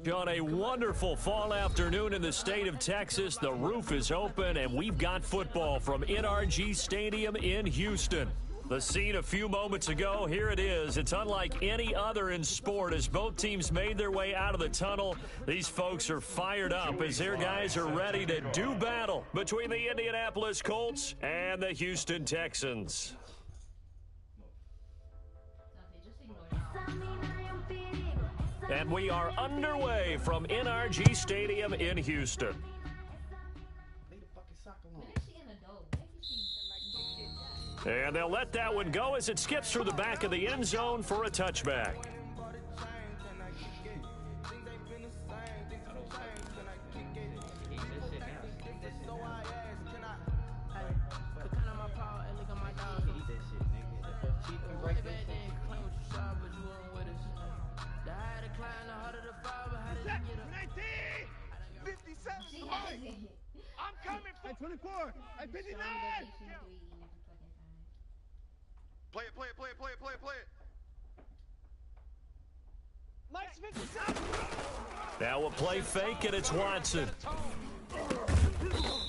On a wonderful fall afternoon in the state of Texas, the roof is open, and we've got football from NRG Stadium in Houston. The scene a few moments ago, here it is. It's unlike any other in sport as both teams made their way out of the tunnel. These folks are fired up as their guys are ready to do battle between the Indianapolis Colts and the Houston Texans. And we are underway from NRG Stadium in Houston. And they'll let that one go as it skips through the back of the end zone for a touchback. I'm coming for 24. I'm 59. Play it. Mike's 57. Now a play fake, and it's Watson.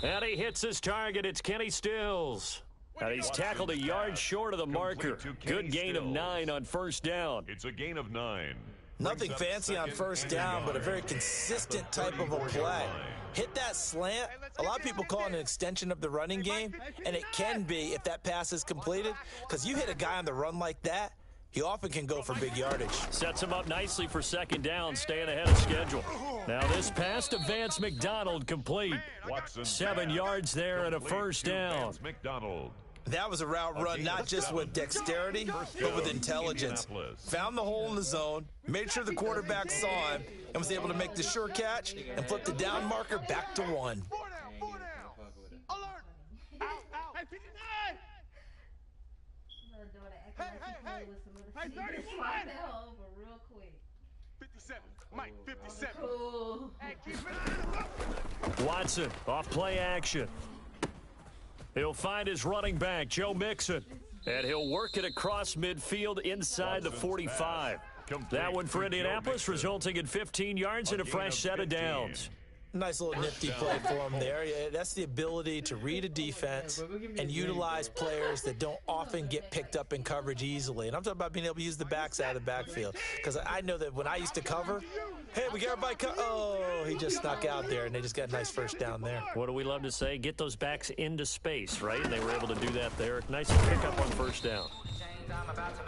And he hits his target. It's Kenny Stills. And he's tackled a yard short of the marker. Good gain of 9 on first down. It's a gain of 9. Nothing fancy on first down, but a very consistent type of a play. Hit that slant. A lot of people call it an extension of the running game, and it can be if that pass is completed, because you hit a guy on the run like that, he often can go for big yardage. Sets him up nicely for second down, staying ahead of schedule. Now this pass to Vance McDonald complete. 7 yards there and a first down. That was a route run not just with dexterity, but with intelligence. Found the hole in the zone, made sure the quarterback saw him, and was able to make the sure catch and flip the down marker back to 1. 4 down. Alert. Out. Hey, 59. Hey, 31. 57. Mike, 57. Hey, keep it on. Watson off play action. He'll find his running back, Joe Mixon, and he'll work it across midfield inside the 45. That one for Indianapolis, resulting in 15 yards and a fresh set of downs. Nice little nifty play for him there. Yeah, that's the ability to read a defense and utilize players that don't often get picked up in coverage easily. And I'm talking about being able to use the backs out of the backfield. Because I know that when I used to cover, hey, we got everybody oh, he just snuck out there, and they just got a nice first down there. What do we love to say? Get those backs into space, right? And they were able to do that there. Nice pickup on first down.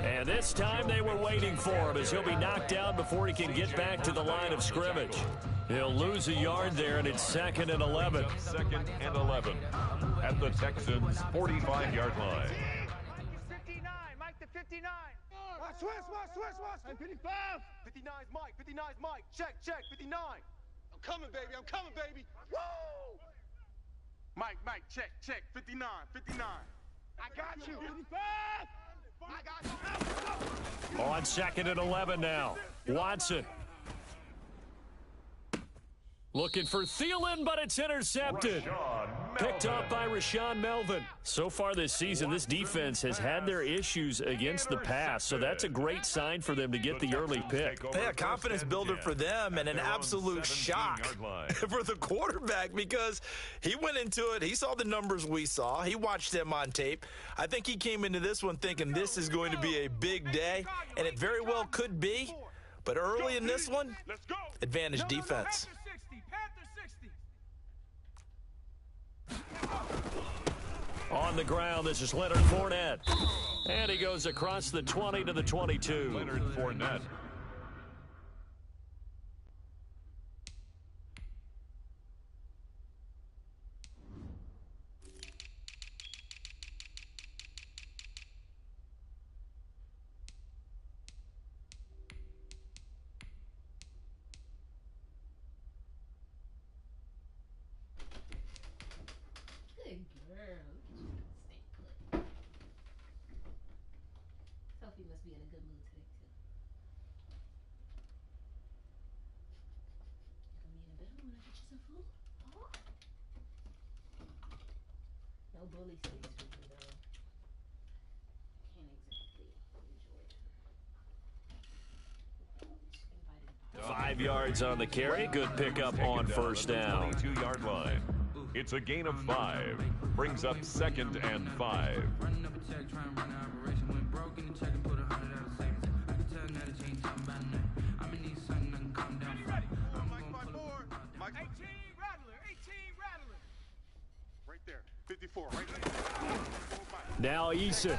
And this time they were waiting for him as he'll be knocked down before he can get back to the line of scrimmage. He'll lose a yard there, and it's 2nd and 11. 2nd and 11 at the Texans' 45-yard line. 59. Mike to 59. Switch. 55. 59's Mike. 59's Mike. Check. 59. I'm coming, baby. Woo! Mike, check. 59. I got you. 55. I got you. On 2nd and 11 now. Watson. Looking for Thielen, but it's intercepted. Picked off by Rashawn Melvin. So far this season, this defense has had their issues against the pass, so that's a great sign for them to get the early pick. Yeah, confidence builder for them and an absolute shock for the quarterback because he went into it. He saw the numbers we saw. He watched them on tape. I think he came into this one thinking this is going to be a big day, and it very well could be. But early in this one, advantage defense. On the ground, this is Leonard Fournette. And he goes across the 20 to the 22. Leonard Fournette. Sophie must be in a good mood today, too. You gonna be in a better mood when I get you some food? Oh. No bully sticks for you, though. Can't exactly enjoy it. 5 yards on the carry. Good pickup on first down. 22-yard line. It's a gain of 5. Brings up 2nd and 5. Right there. 54. Right there. Now Eason.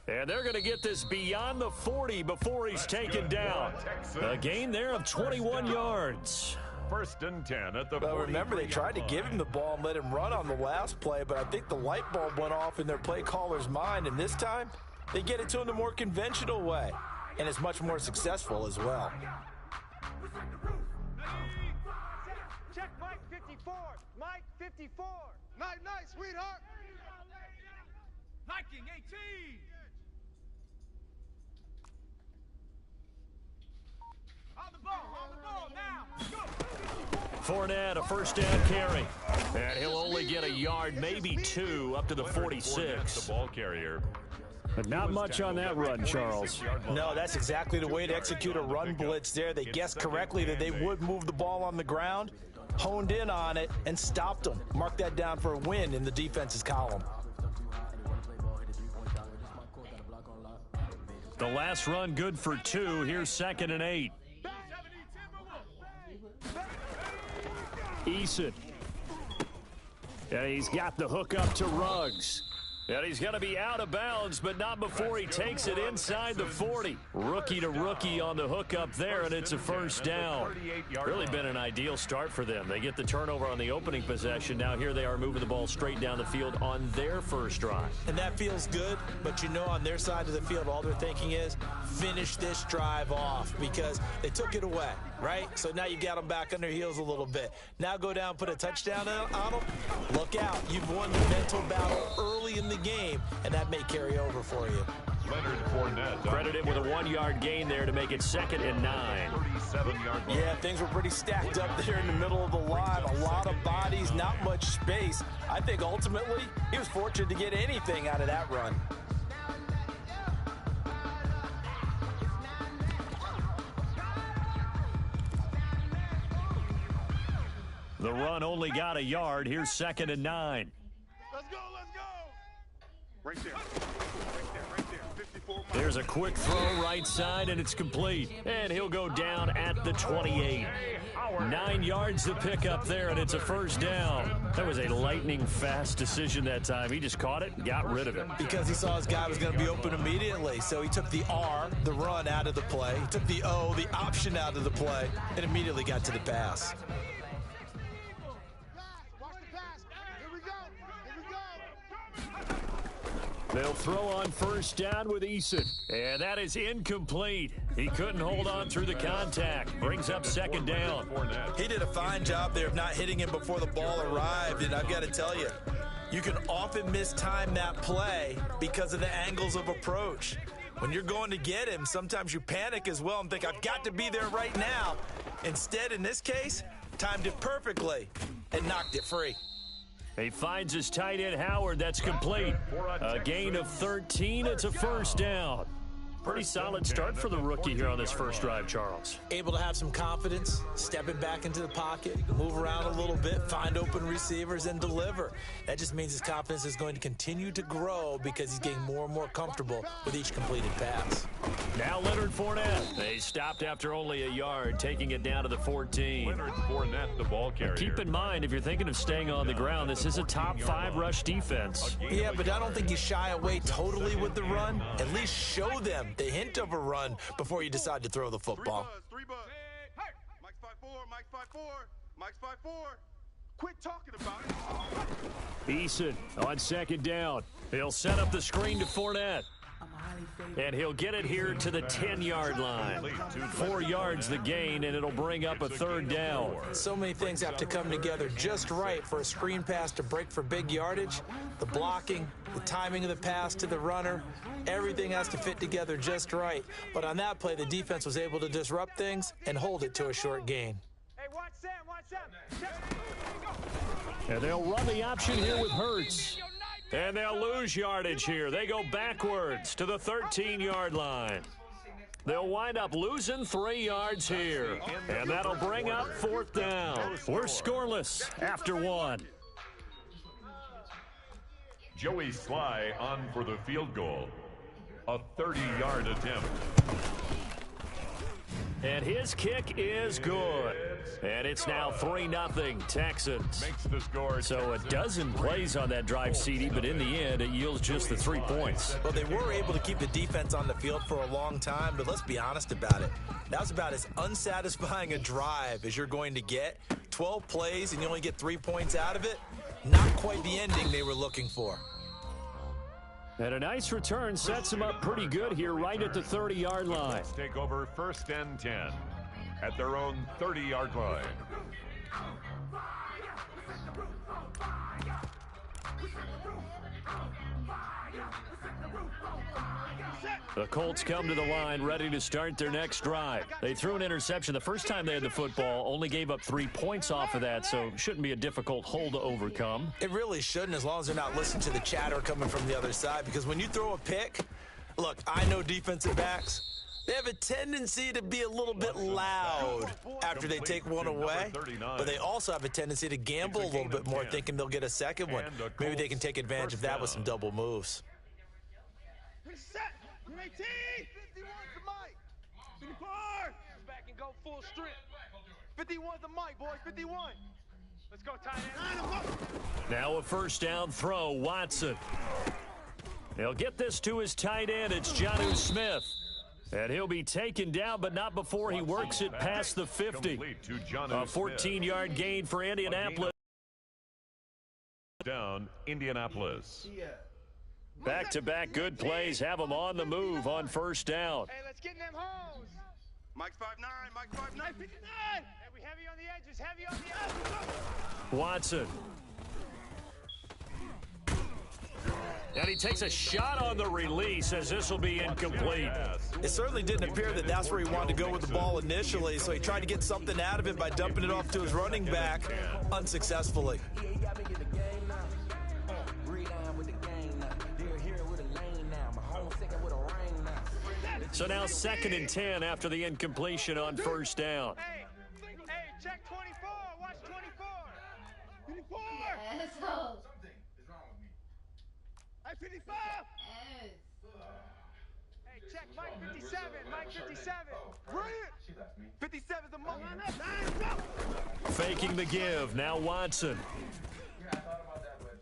And they're going to get this beyond the 40 before he's taken down. A gain there of 21 yards. 1st and 10 at the 40. Well, remember, they tried to give him the ball and let him run on the last play, but I think the light bulb went off in their play caller's mind, and this time they get it to him the more conventional way, and it's much more successful as well. Check Mike 54. Mike 54. Night, sweetheart. Liking 18. On the ball now. Go. Fournette, a first down carry. And he'll only get a yard, maybe 2, up to the 46. The ball carrier. But not much on that run, Charles. No, that's exactly the way to execute a run blitz there. They guessed correctly that they would move the ball on the ground, honed in on it, and stopped them. Mark that down for a win in the defense's column. The last run good for 2. Here's 2nd and 8. Eason. And he's got the hook up to Ruggs. And he's going to be out of bounds, but not before he takes it inside the 40. Rookie to rookie on the hook up there, and it's a first down. Really been an ideal start for them. They get the turnover on the opening possession. Now here they are moving the ball straight down the field on their first drive. And that feels good, but you know on their side of the field, all they're thinking is finish this drive off because they took it away, right? So now you got them back on their heels a little bit. Now go down, put a touchdown on them. Look out. You've won the mental battle early in the game, and that may carry over for you. Leonard Fournette. Credited with a 1-yard gain there to make it 2nd and 9. 37-yard line. Yeah, things were pretty stacked up there in the middle of the line. A lot of bodies, not much space. I think ultimately he was fortunate to get anything out of that run. The run only got a yard. Here's 2nd and 9. Let's go. Right there. 54 miles. There's a quick throw right side, and it's complete. And he'll go down at the 28. 9 yards to pick up there, and it's a first down. That was a lightning-fast decision that time. He just caught it and got rid of it. Because he saw his guy was going to be open immediately. So he took the R, the run, out of the play. He took the O, the option, out of the play, and immediately got to the pass. Watch the pass. Here we go. They'll throw on first down with Eason. And that is incomplete. He couldn't hold on through the contact. Brings up 2nd down. He did a fine job there of not hitting him before the ball arrived. And I've got to tell you, you can often mistime that play because of the angles of approach. When you're going to get him, sometimes you panic as well and think, I've got to be there right now. Instead, in this case, timed it perfectly and knocked it free. He finds his tight end, Howard. That's complete. A gain of 13. It's a first down. Pretty solid start for the rookie here on this first drive, Charles. Able to have some confidence, stepping back into the pocket, move around a little bit, find open receivers, and deliver. That just means his confidence is going to continue to grow because he's getting more and more comfortable with each completed pass. Now Leonard Fournette. They stopped after only a yard, taking it down to the 14. Leonard Fournette, the ball carrier. Keep in mind, if you're thinking of staying on the ground, this is a top 5 rush defense. Yeah, but I don't think you shy away totally with the run. At least show them the hint of a run before you decide to throw the football. 3 buzz. Hey, Mike's 5'4", Mike's 5'4", Mike's 5'4". Quit talking about it. Eason on 2nd down. He'll set up the screen to Fournette. And he'll get it here to the 10-yard line. 4 yards the gain, and it'll bring up a 3rd down. So many things have to come together just right for a screen pass to break for big yardage. The blocking, the timing of the pass to the runner, everything has to fit together just right. But on that play, the defense was able to disrupt things and hold it to a short gain. Hey, watch Sam. And they'll run the option here with Hurts. And they'll lose yardage here. They go backwards to the 13-yard line. They'll wind up losing 3 yards here, and that'll bring up 4th down. We're scoreless after 1. Joey Sly on for the field goal. A 30-yard attempt. And his kick is good. And it's now 3-0 Texans. Makes the score. So a dozen plays on that drive, CD, but in the end, it yields just the 3 points. Well, they were able to keep the defense on the field for a long time, but let's be honest about it. That was about as unsatisfying a drive as you're going to get. 12 plays and you only get 3 points out of it. Not quite the ending they were looking for. And a nice return sets them up pretty good here right at the 30-yard line. Let's take over 1st and 10 at their own 30-yard line. The Colts come to the line ready to start their next drive. They threw an interception the first time they had the football, only gave up 3 points off of that, so shouldn't be a difficult hole to overcome. It really shouldn't, as long as they're not listening to the chatter coming from the other side, because when you throw a pick, look, I know defensive backs, they have a tendency to be a little bit loud after they take one away, but they also have a tendency to gamble a little bit more, thinking they'll get a second one. Maybe they can take advantage of that with some double moves. Set. 18. 51's the mic. 54. Back and go full strip. 51's the mic, boys. 51. Let's go, tight end. Now a 1st down throw, Watson. He'll get this to his tight end. It's Jonnu Smith. And he'll be taken down, but not before he works it past the 50. A 14-yard gain for Indianapolis. Down, Indianapolis. Back-to-back good plays have them on the move on 1st down. Hey, let's get in them holes. Mike's 5'9", Mike's 5'9", 59. Hey, we heavy on the edges, heavy on the edges. Watson. And he takes a shot on the release as this will be incomplete. It certainly didn't appear that that's where he wanted to go with the ball initially, so he tried to get something out of it by dumping it off to his running back unsuccessfully. So now 2nd and 10 after the incompletion on 1st down. Hey, check 24. Watch 24. 54. Asshole. Hey, 55. Yes. Hey, check Mike 57. Mike 57. Brilliant. 57's the mic. Faking the give. Now Watson.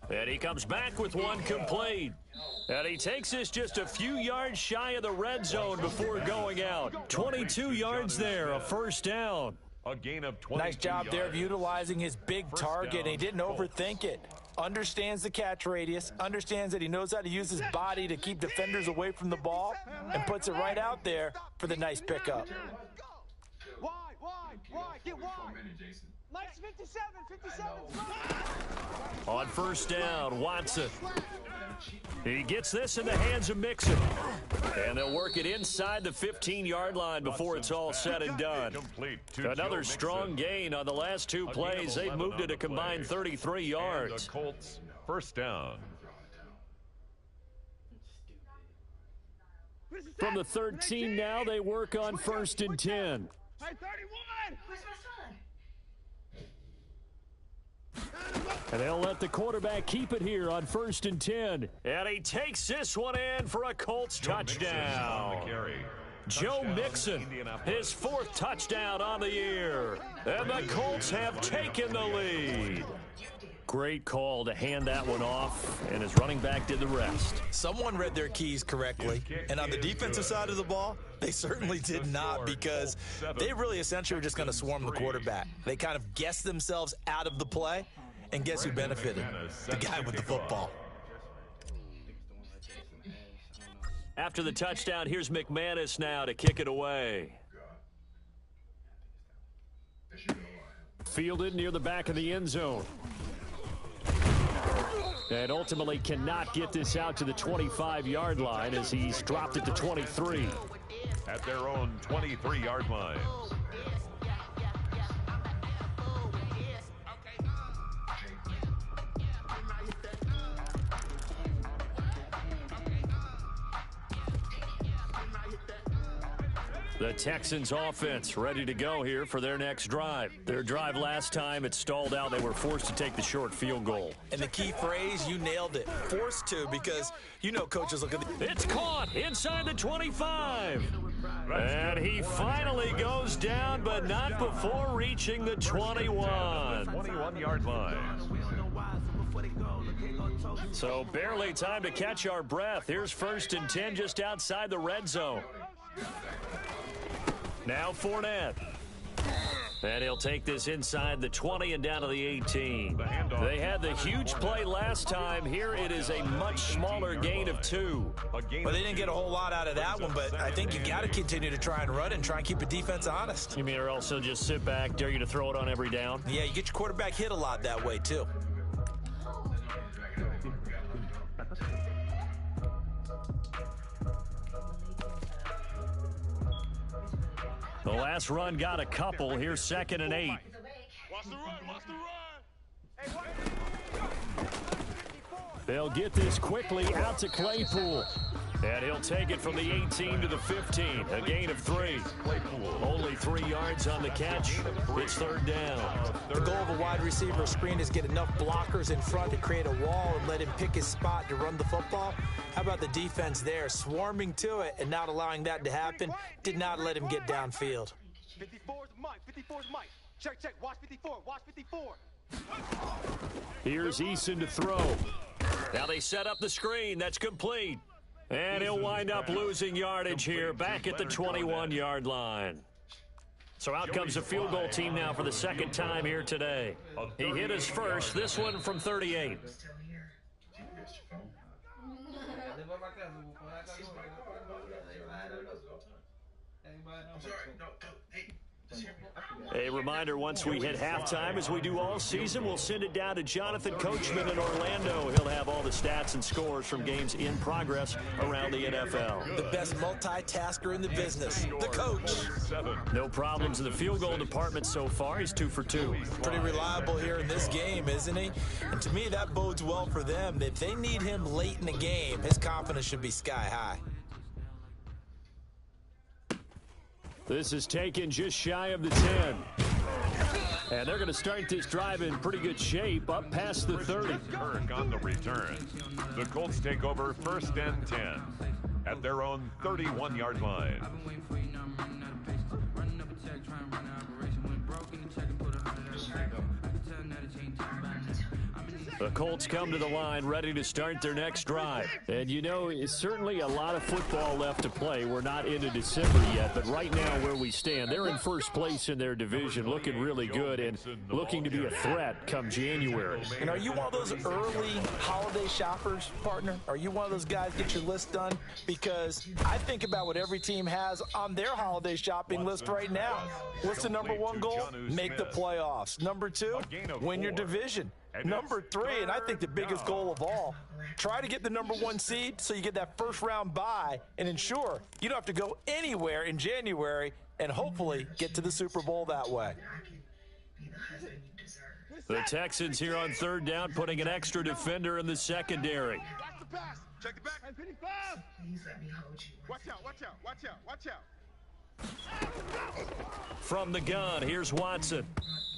And he comes back with one complete. And he takes this just a few yards shy of the red zone before going out. 22 yards there, a 1st down. A gain of 22 Nice job there of yards. utilizing his big target, and he didn't overthink it. Understands the catch radius, understands that he knows how to use his body to keep defenders away from the ball, and puts it right out there for the nice pickup. Wide, get wide. Mike's 57, 57. On 1st down, Watson. He gets this in the hands of Mixon. And they'll work it inside the 15-yard line before it's all said and done. Another strong gain on the last 2 plays. They've moved it a combined 33 yards. The Colts 1st down. From the 13 now, they work on 1st and 10. Hey, 31. Where's my son? And they'll let the quarterback keep it here on 1st and 10. And he takes this one in for a Colts touchdown. Joe Mixon, his 4th touchdown on the year. And the Colts have taken the lead. Great call to hand that one off, and his running back did the rest. Someone read their keys correctly, and on the defensive side of the ball, they certainly did not, because they really essentially were just going to swarm the quarterback. They kind of guessed themselves out of the play, and guess who benefited? The guy with the football. After the touchdown, here's McManus now to kick it away. Fielded near the back of the end zone. And ultimately cannot get this out to the 25-yard line as he's dropped it to 23. At their own 23-yard line. The Texans offense ready to go here for their next drive. Their drive last time, it stalled out. They were forced to take the short field goal. And the key phrase, you nailed it, forced to, because you know coaches look at the... It's caught inside the 25. And he finally goes down, but not before reaching the 21. 21-yard line. So barely time to catch our breath. Here's 1st and 10 just outside the red zone. Now Fournette. And he'll take this inside the 20 and down to the 18. They had the huge play last time. Here it is a much smaller gain of 2. Well, they didn't get a whole lot out of that one, but I think you got to continue to try and run and try and keep the defense honest. You mean or else they'll just sit back, dare you to throw it on every down? Yeah, you get your quarterback hit a lot that way, too. The last run got a couple. Here's 2nd and 8. Watch the run, watch the run. They'll get this quickly out to Claypool. And he'll take it from the 18 to the 15. A gain of 3. Only 3 yards on the catch. It's 3rd down. The goal of a wide receiver screen is get enough blockers in front to create a wall and let him pick his spot to run the football. How about the defense there, swarming to it and not allowing that to happen? Did not let him get downfield. 54's Mike, 54's Mike. Check, watch 54, watch 54. Here's Eason to throw. Now they set up the screen. That's complete. And he'll wind up losing yardage here back at the 21-yard line. So out comes the field goal team now for the 2nd time here today. He hit his first, this one from 38. A reminder, once we hit halftime, as we do all season, we'll send it down to Jonathan Coachman in Orlando. He'll have all the stats and scores from games in progress around the NFL. The best multitasker in the business, the coach. No problems in the field goal department so far. He's 2 for 2. Pretty reliable here in this game, isn't he? And to me, that bodes well for them. If they need him late in the game, his confidence should be sky high. This is taken just shy of the 10. And they're going to start this drive in pretty good shape, up past the 30. Kirk on the return. The Colts take over 1st and 10 at their own 31-yard line. The Colts come to the line ready to start their next drive. And you know, it's certainly a lot of football left to play. We're not into December yet, but right now where we stand, they're in first place in their division, looking really good and looking to be a threat come January. And are you one of those early holiday shoppers, partner? Are you one of those guys get your list done? Because I think about what every team has on their holiday shopping list right now. What's the number 1 goal? Make the playoffs. Number 2, win your division. Number 3, and I think the biggest goal of all, try to get the number 1 seed so you get that first-round bye and ensure you don't have to go anywhere in January and hopefully get to the Super Bowl that way. The Texans here on 3rd down, putting an extra defender in the secondary. Watch the pass. Check the back. 55. Please let me hold you. Watch out, watch out, watch out, watch out. From the gun, here's Watson.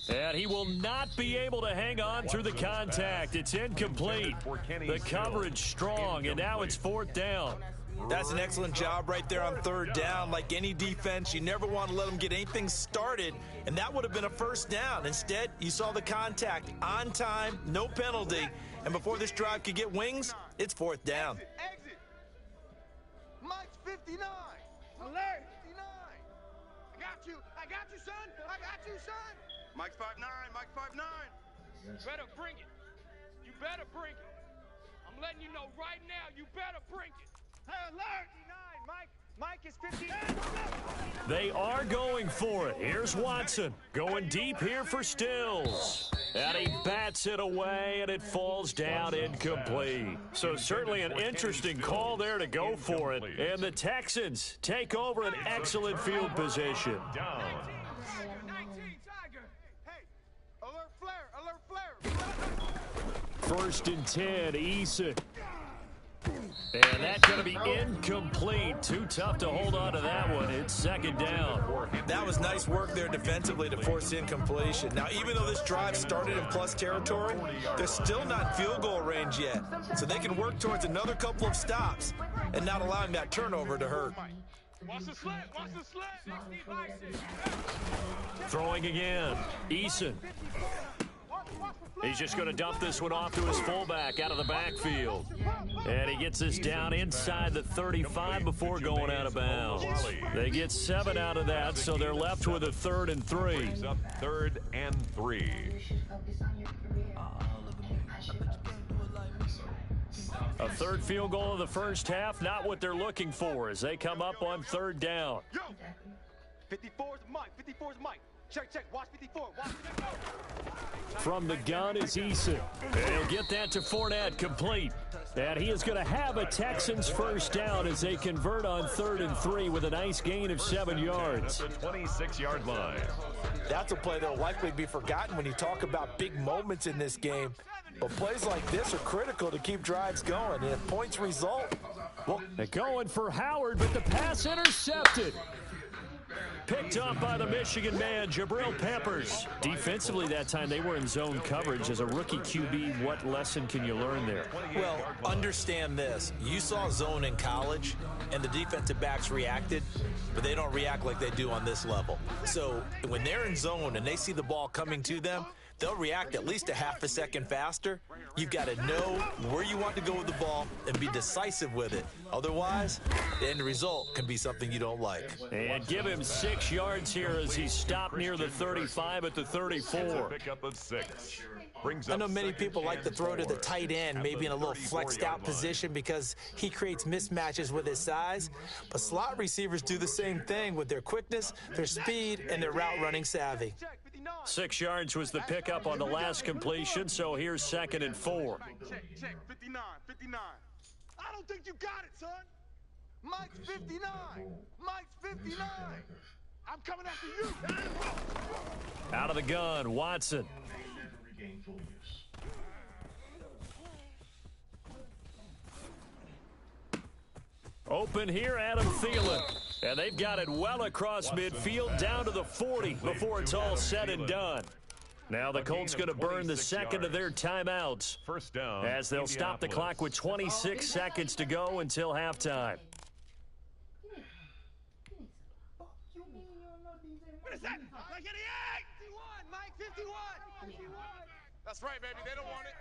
And he will not be able to hang on through the contact. It's incomplete. The coverage strong, and now it's 4th down. That's an excellent job right there on 3rd down. Like any defense, you never want to let them get anything started, and that would have been a 1st down. Instead, you saw the contact on time, no penalty, and before this drive could get wings, it's 4th down. Exit. Mike's 59. Alert. 59. I got you, son. I got you, son. Mike's 5'9", Mike's 5'9". Better bring it. You better bring it. I'm letting you know right now, you better bring it. Hey, alert! 59, Mike is 59. They are going for it. Here's Watson going deep here for Stills. And he bats it away, and it falls down incomplete. So certainly an interesting call there to go for it. And the Texans take over an excellent field position. Down. 19, Tiger. Hey, alert flare, alert flare. 1st and 10, Eason. And that's going to be incomplete. Too tough to hold on to that one. It's second down. That was nice work there defensively to force incompletion. Now, even though this drive started in plus territory, they're still not in field goal range yet. So they can work towards another couple of stops and not allowing that turnover to hurt. Watch the slant. Watch the slant. Throwing again. Eason. He's just going to dump this one off to his fullback out of the backfield. And he gets this down inside the 35 before going out of bounds. They get 7 out of that, so they're left with a 3rd and 3. Third and 3. A third field goal of the first half, not what they're looking for as they come up on 3rd down. 54's Mike. 54's Mike. Check. Watch 54. Watch 54. From the gun is Eason. He'll get that to Fournette, complete. And he is going to have a Texans first down as they convert on 3rd and 3 with a nice gain of 7 yards. At the 26-yard line. That's a play that will likely be forgotten when you talk about big moments in this game. But plays like this are critical to keep drives going. And if points result, well, they're going for Howard, but the pass intercepted. Picked up by the Michigan man, Jabril Peppers. Defensively that time, they were in zone coverage. As a rookie QB, what lesson can you learn there? Well, understand this. You saw zone in college, and the defensive backs reacted, but they don't react like they do on this level. So when they're in zone and they see the ball coming to them, they'll react at least a half a second faster. You've got to know where you want to go with the ball and be decisive with it. Otherwise, the end result can be something you don't like. And give him 6 yards here as he stopped near the 35 at the 34. Pickup of 6. I know many people like to throw to the tight end, maybe in a little flexed out position because he creates mismatches with his size. But slot receivers do the same thing with their quickness, their speed, and their route running savvy. 6 yards was the pickup on the last completion, so here's 2nd and 4. Check. 59. I don't think you got it, son. Mike's 59. Mike's 59. I'm coming after you. Out of the gun, Watson. Open here, Adam Thielen. And they've got it well across midfield down to the 40 before it's all said and done. Now the Colts going to burn the second of their timeouts First down, as they'll stop the clock with 26 seconds to go until halftime. What is that? Mike 88! 51! Mike 51! That's right, baby. They don't want it.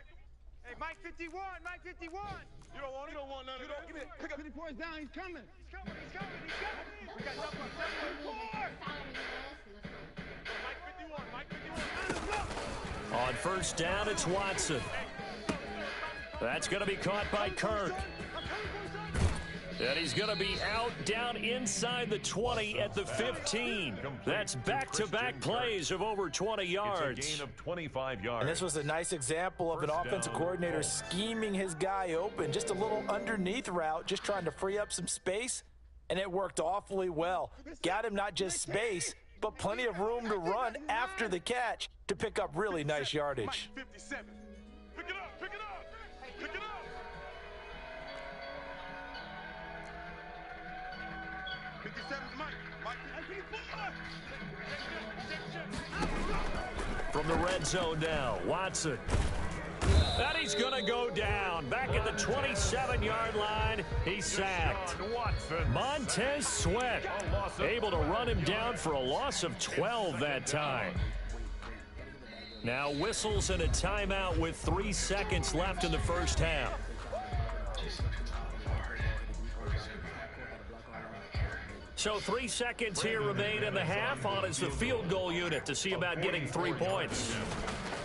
Hey, Mike 51! Mike 51! You don't want it? You don't want none of it. Give it. Pick up 54 is down. He's coming. He's coming. We got number 74! Mike 51. Mike 51. On first down, it's Watson. That's going to be caught by Kirk. And he's going to be out down inside the 20 at the 15. That's back-to-back plays of over 20 yards. It's a gain of 25 yards. And this was a nice example of an offensive coordinator scheming his guy open. Just a little underneath route, just trying to free up some space, and it worked awfully well. Got him not just space, but plenty of room to run after the catch to pick up really nice yardage. 57. Pick it up. Pick it up. Pick it up. 57's Mike. Mike 54. From the red zone now, Watson. And he's going to go down. Back at the 27-yard line, he's sacked. Montez Sweat able to run him down for a loss of 12 that time. Now whistles and a timeout with 3 seconds left in the first half. So 3 seconds here remain in the half. On is the field goal unit to see about getting 3 points.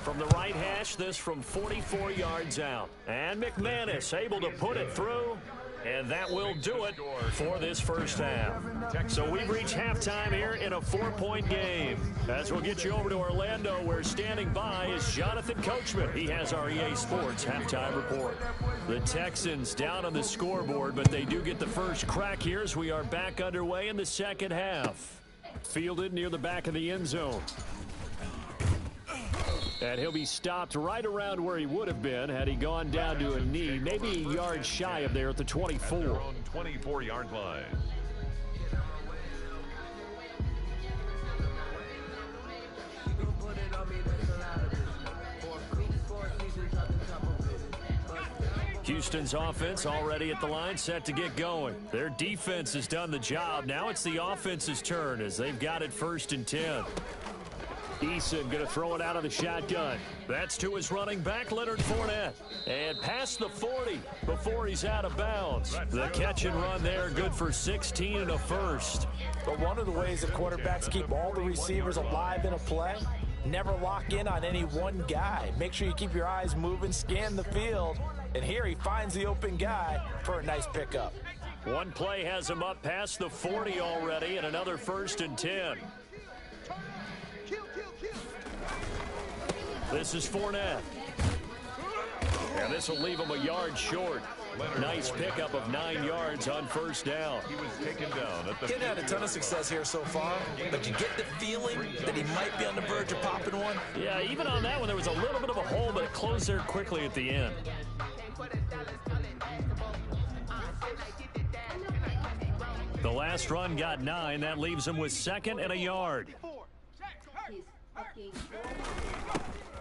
From the right hash, this from 44 yards out. And McManus able to put it through. And that will do it for this first half. So we've reached halftime here in a 4-point game. As we'll get you over to Orlando, where standing by is Jonathan Coachman. He has our EA Sports halftime report. The Texans down on the scoreboard, but they do get the first crack here as we are back underway in the second half. Fielded near the back of the end zone. And he'll be stopped right around where he would have been had he gone down to a knee, maybe a yard shy of there at the 24. At their own 24-yard line. Houston's offense already at the line, set to get going. Their defense has done the job. Now it's the offense's turn as they've got it 1st and 10. Eason going to throw it out of the shotgun. That's to his running back, Leonard Fournette. And past the 40 before he's out of bounds. The catch and run there, good for 16 and a first. But one of the ways that quarterbacks keep all the receivers alive in a play, never lock in on any one guy. Make sure you keep your eyes moving, scan the field. And here he finds the open guy for a nice pickup. One play has him up past the 40 already, and another 1st and 10. This is Fournette. And this will leave him a yard short. Nice pickup of 9 yards on 1st down. He was taken down at the. He hadn't had a ton of success here so far, but you get the feeling that he might be on the verge of popping one. Yeah, even on that one, there was a little bit of a hole, but it closed there quickly at the end. The last run got 9. That leaves him with 2nd and a yard.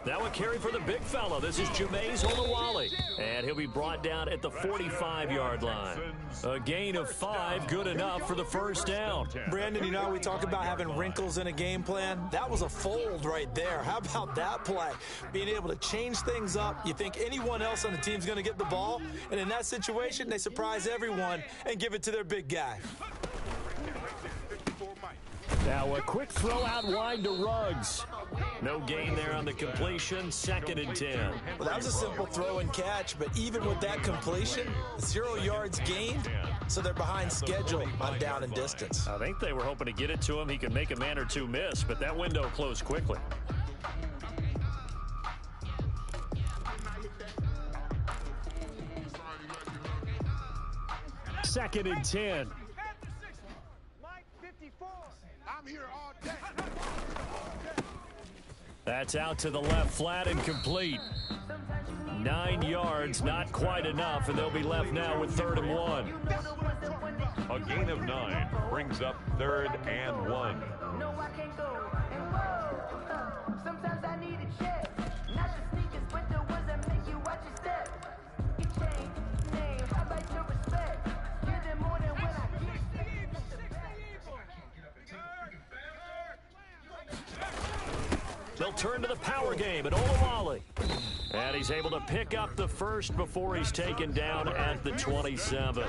That would carry for the big fella. This is Jameis Olawale. And he'll be brought down at the 45-yard line. A gain of 5, good enough for the 1st down. Brandon, you know how we talk about having wrinkles in a game plan? That was a fold right there. How about that play? Being able to change things up. You think anyone else on the team's going to get the ball? And in that situation, they surprise everyone and give it to their big guy. Now a quick throw out wide to Ruggs. No gain there on the completion, 2nd and 10. Well, that was a simple throw and catch, but even with that completion, 0 yards gained, so they're behind schedule on down and distance. I think they were hoping to get it to him. He could make a man or two miss, but that window closed quickly. Second and 10. I'm here all day. That's out to the left, flat and complete. 9 yards, not quite enough, and they'll be left now with 3rd and 1. A gain of 9 brings up 3rd and 1. No, I can't go. And whoa, sometimes I need a check. Not the sneakers, but the ones that make you watch your step. You change name, how about your respect? Give them more than when I get. They'll turn to the power game at Olawale. And he's able to pick up the first before he's taken down at the 27.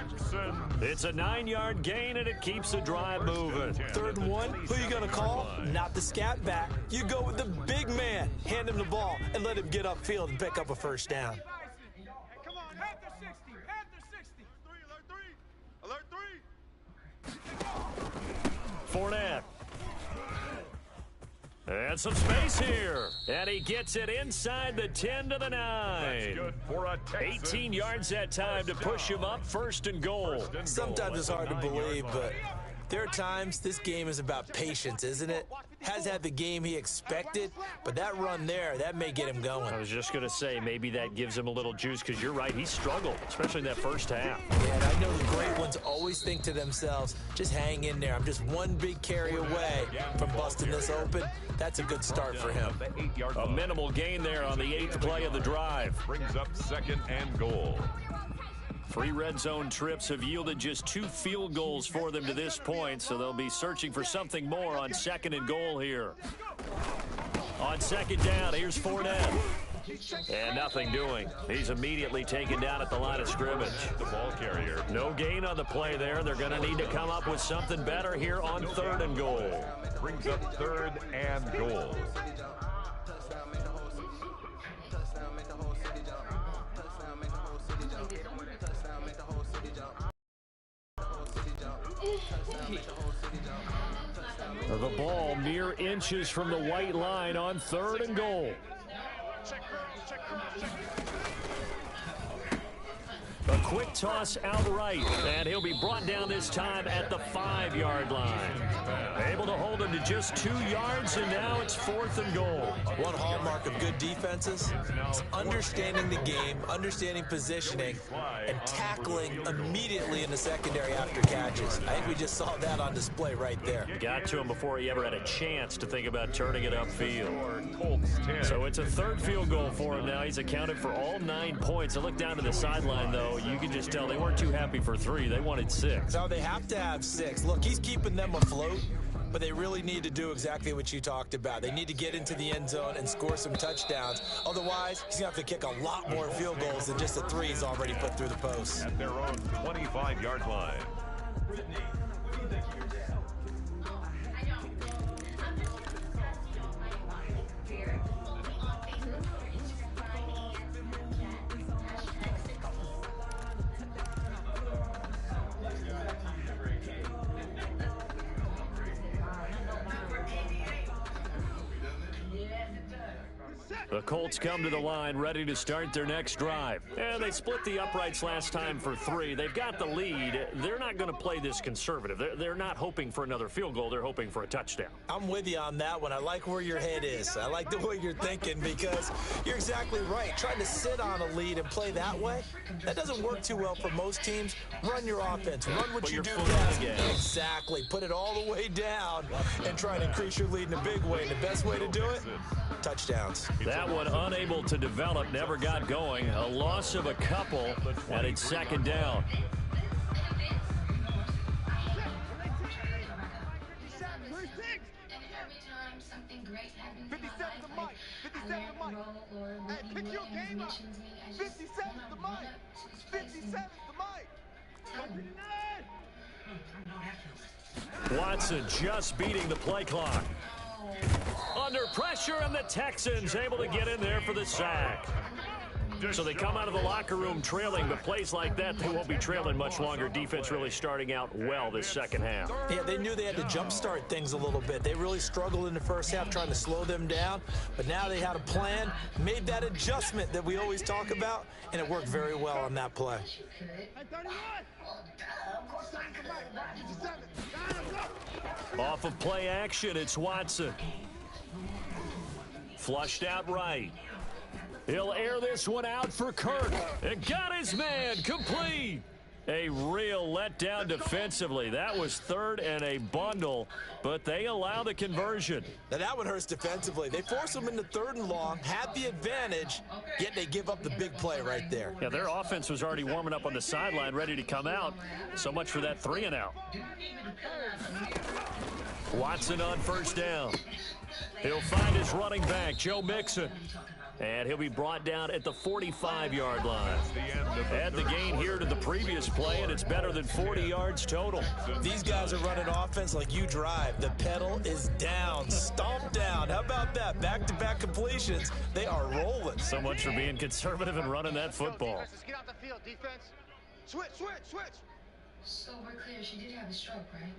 It's a 9-yard gain, and it keeps the drive moving. 3rd and 1, who you going to call? Not the scat back. You go with the big man. Hand him the ball and let him get upfield and pick up a 1st down. Come on, after 60, after 60. 3, alert 3, alert 3. Fournette. And some space here. And he gets it inside the 10 to the 9. That's good for a Texans. 18 yards that time to push him up 1st and goal. Sometimes it's hard to believe, but there are times this game is about patience, isn't it? Has had the game he expected, but that run there, that may get him going. I was just going to say, maybe that gives him a little juice, because you're right, he struggled, especially in that 1st half. Yeah, and I know the great ones always think to themselves, just hang in there. I'm just one big carry away from busting this open. That's a good start for him. A minimal gain there on the 8th play of the drive. Brings up 2nd and goal. 3 red zone trips have yielded just 2 field goals for them to this point, so they'll be searching for something more on 2nd and goal here. On 2nd down, here's Fournette. And nothing doing. He's immediately taken down at the line of scrimmage. The ball carrier. No gain on the play there. They're going to need to come up with something better here on 3rd and goal. Brings up 3rd and goal. The ball mere inches from the white line on 3rd and goal. A quick toss outright, and he'll be brought down this time at the 5-yard line. Able to hold him to just 2 yards, and now it's 4th and goal. One hallmark of good defenses is understanding the game, understanding positioning, and tackling immediately in the secondary after catches. I think we just saw that on display right there. Got to him before he ever had a chance to think about turning it upfield. So it's a 3rd field goal for him now. He's accounted for all 9 points. I look down to the sideline, though. You can just tell they weren't too happy for 3. They wanted 6. So they have to have 6. Look, he's keeping them afloat, but they really need to do exactly what you talked about. They need to get into the end zone and score some touchdowns. Otherwise, he's going to have to kick a lot more field goals than just the 3 he's already put through the post. At their own 25-yard line. The Colts come to the line ready to start their next drive. And they split the uprights last time for 3. They've got the lead. They're not going to play this conservative. They're not hoping for another field goal. They're hoping for a touchdown. I'm with you on that one. I like where your head is. I like the way you're thinking because you're exactly right. Trying to sit on a lead and play that way, that doesn't work too well for most teams. Run your offense. Run what you do best. Exactly. Put it all the way down and try to increase your lead in a big way. And the best way to do it, touchdowns. That one unable to develop, never got going. A loss of a couple, and it's 2nd down. Watson just beating the play clock. Under pressure, and the Texans able to get in there for the sack. So they come out of the locker room trailing, but plays like that, they won't be trailing much longer. Defense really starting out well this second half. Yeah, they knew they had to jumpstart things a little bit. They really struggled in the first half trying to slow them down, but now they had a plan, made that adjustment that we always talk about, and it worked very well on that play. Off of play action, it's Watson. Flushed out right. He'll air this one out for Kirk. And got his man complete. A real letdown defensively. That was 3rd and a bundle, but they allow the conversion. Now that one hurts defensively. They force them into 3rd and long, had the advantage, yet they give up the big play right there. Yeah, their offense was already warming up on the sideline, ready to come out. So much for that 3 and out. Watson on 1st down. He'll find his running back, Joe Mixon. And he'll be brought down at the 45-yard line. Add the gain here to the previous play, and it's better than 40 yards total. These guys are running offense like you drive. The pedal is down, stomped down. How about that? Back-to-back completions. They are rolling. So much for being conservative and running that football. Get out the field, defense. Switch. So we're clear. She did have a stroke, right?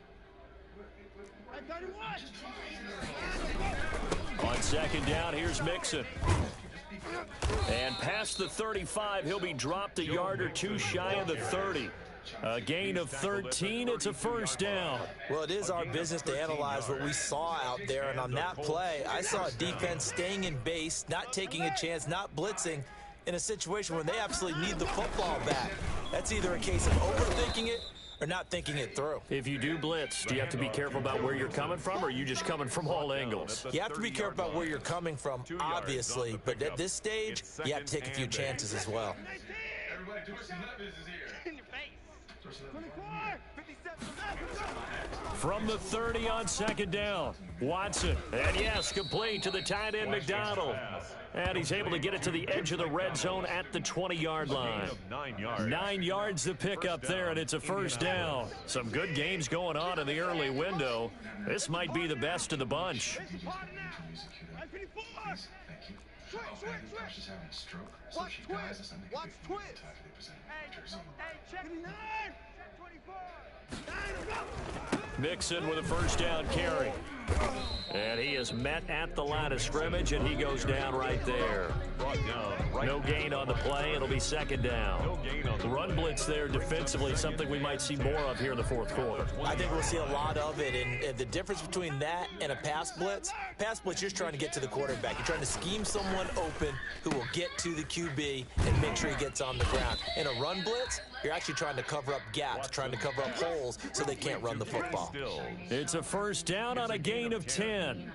On 2nd down, here's Mixon. And past the 35, he'll be dropped a yard or 2 shy of the 30. A gain of 13, it's a 1st down. Well, it is our business to analyze what we saw out there, and on that play, I saw a defense staying in base, not taking a chance, not blitzing, in a situation where they absolutely need the football back. That's either a case of overthinking it or not thinking it through. If you do blitz, do you have to be careful about where you're coming from, or are you just coming from all angles? You have to be careful about where you're coming from, obviously, but at this stage, you have to take a few chances as well. From the 30 on 2nd down, Watson. And yes, complete to the tight end, McDonald. And he's able to get it to the edge of the red zone at the 20-yard line. 9 yards to pick up there, and it's a 1st down. Some good games going on in the early window. This might be the best of the bunch. Watch twist. Hey, check it out. Mixon with a first down carry. And he is met at the line of scrimmage, and he goes down right there. No gain on the play. It'll be second down. Run blitz there defensively, something we might see more of here in the fourth quarter. I think we'll see a lot of it. And the difference between that and a pass blitz, you're just trying to get to the quarterback. You're trying to scheme someone open who will get to the QB and make sure he gets on the ground. In a run blitz, you're actually trying to cover up gaps, trying to cover up holes so they can't run the football. It's a first down on a gain of 10.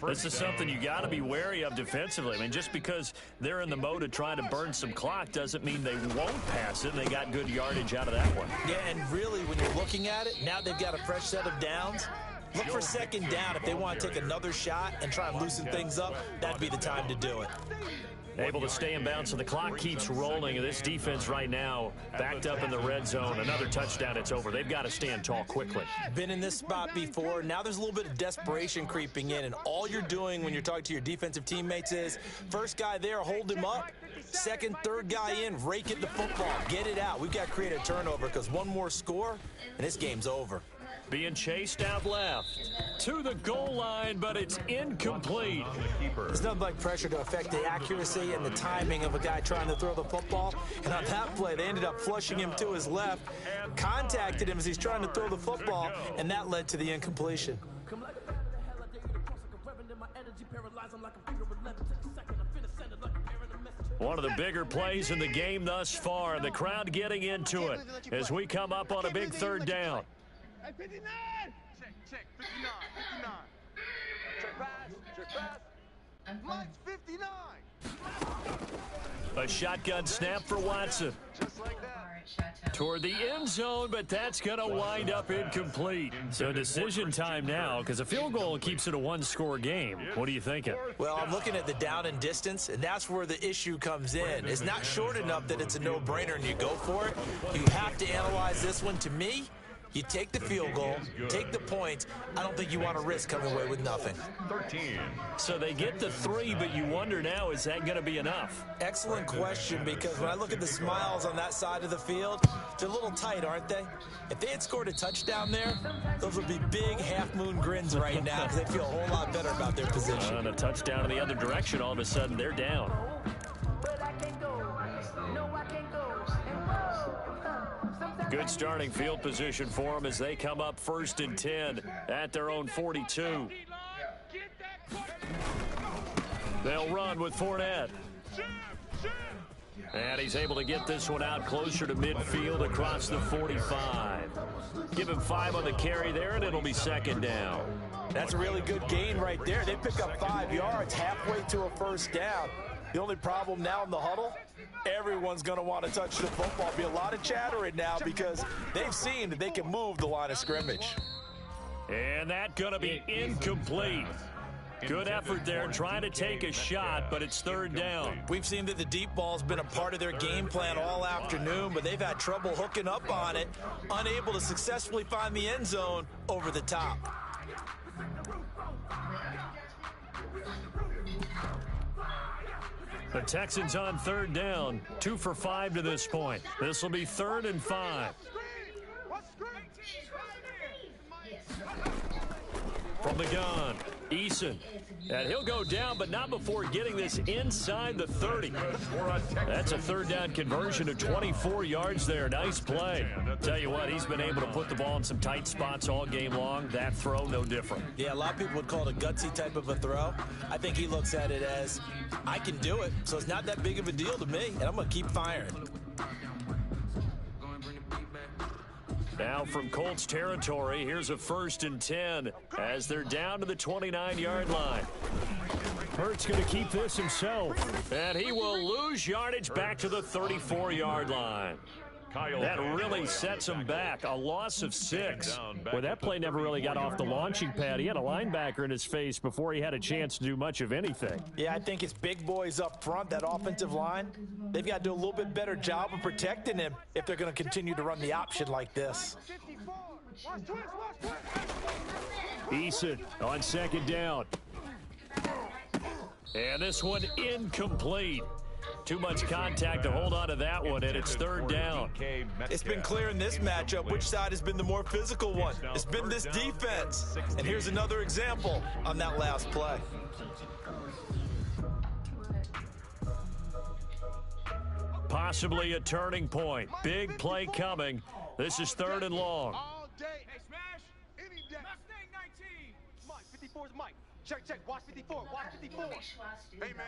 This is something you got to be wary of defensively. I mean, just because they're in the mode of trying to burn some clock doesn't mean they won't pass it, and they got good yardage out of that one. Yeah, and really, when you're looking at it, now they've got a fresh set of downs. Look for second down. If they want to take another shot and try and loosen things up, that'd be the time to do it. Able to stay in bounds, so the clock keeps rolling. This defense right now backed up in the red zone. Another touchdown, it's over. They've got to stand tall quickly. Been in this spot before. Now there's a little bit of desperation creeping in, and all you're doing when you're talking to your defensive teammates is first guy there, hold him up. Second, third guy in, rake at the football. Get it out. We've got to create a turnover because one more score, and this game's over. Being chased out left to the goal line, but it's incomplete. There's nothing like pressure to affect the accuracy and the timing of a guy trying to throw the football. And on that play, they ended up flushing him to his left, contacted him as he's trying to throw the football, and that led to the incompletion. One of the bigger plays in the game thus far, and the crowd getting into it as we come up on a big third down. 59! Check, 59, 59. Check pass. Mike's 59! A shotgun snap for Watson. Just like that. Toward the end zone, but that's going to wind up incomplete. So decision time now, because a field goal keeps it a one-score game. What are you thinking? Well, I'm looking at the down and distance, and that's where the issue comes in. It's not short enough that it's a no-brainer and you go for it. You have to analyze this one. To me, you take the field goal, take the points. I don't think you want to risk coming away with nothing. 13. So they get the 3, but you wonder now, is that going to be enough? Excellent question, because when I look at the smiles on that side of the field, they're a little tight, aren't they? If they had scored a touchdown there, those would be big half-moon grins right now because they'd feel a whole lot better about their position. And a touchdown in the other direction, all of a sudden they're down. Good starting field position for them as they come up 1st and 10 at their own 42. They'll run with Fournette. And he's able to get this one out closer to midfield across the 45. Give him 5 on the carry there, and it'll be second down. That's a really good gain right there. They pick up 5 yards halfway to a first down. The only problem now in the huddle, everyone's going to want to touch the football. Be a lot of chattering now because they've seen that they can move the line of scrimmage. And that's going to be incomplete. Good effort there trying to take a shot, but it's third down. We've seen that the deep ball's been a part of their game plan all afternoon, but they've had trouble hooking up on it, unable to successfully find the end zone over the top. The Texans on third down, 2 for 5 to this point. This will be 3rd and 5. From the gun, Eason. And he'll go down, but not before getting this inside the 30. That's a third down conversion of 24 yards there. Nice play. Tell you what, he's been able to put the ball in some tight spots all game long. That throw, no different. Yeah, a lot of people would call it a gutsy type of a throw. I think he looks at it as, I can do it, so it's not that big of a deal to me, and I'm going to keep firing. Now from Colts territory, here's a 1st and 10 as they're down to the 29-yard line. Hurts going to keep this himself, and he will lose yardage back to the 34-yard line. That really sets him back. A loss of 6. Well, that play never really got off the launching pad. He had a linebacker in his face before he had a chance to do much of anything. Yeah, I think it's big boys up front, that offensive line. They've got to do a little bit better job of protecting him if they're going to continue to run the option like this. Eason on second down. And this one incomplete. Too much contact to hold on to that one, and it's third down. It's been clear in this matchup which side has been the more physical one. It's been this defense. And here's another example on that last play. Possibly a turning point. Big play coming. This is third and long. All day. Hey, Smash. Any day. Mustang 19. Mike, 54 is Mike. Check. Watch 54. Watch 54. Hey, man.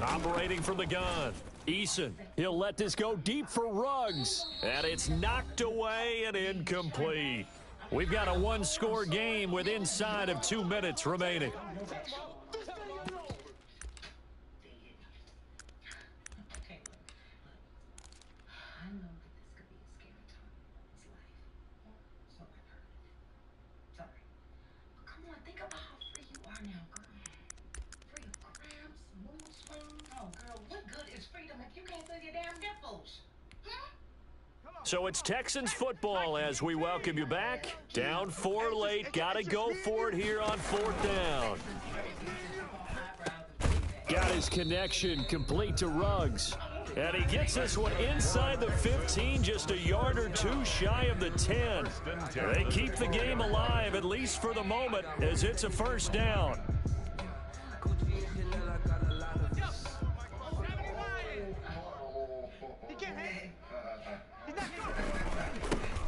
Operating from the gun. Eason. He'll let this go deep for Ruggs. And it's knocked away and incomplete. We've got a one-score game with inside of 2 minutes remaining. So it's Texans football as we welcome you back. Down 4 late. Got to go for it here on 4th down. Got his connection complete to Ruggs. And he gets this one inside the 15, just a yard or two shy of the 10. They keep the game alive, at least for the moment, as it's a first down.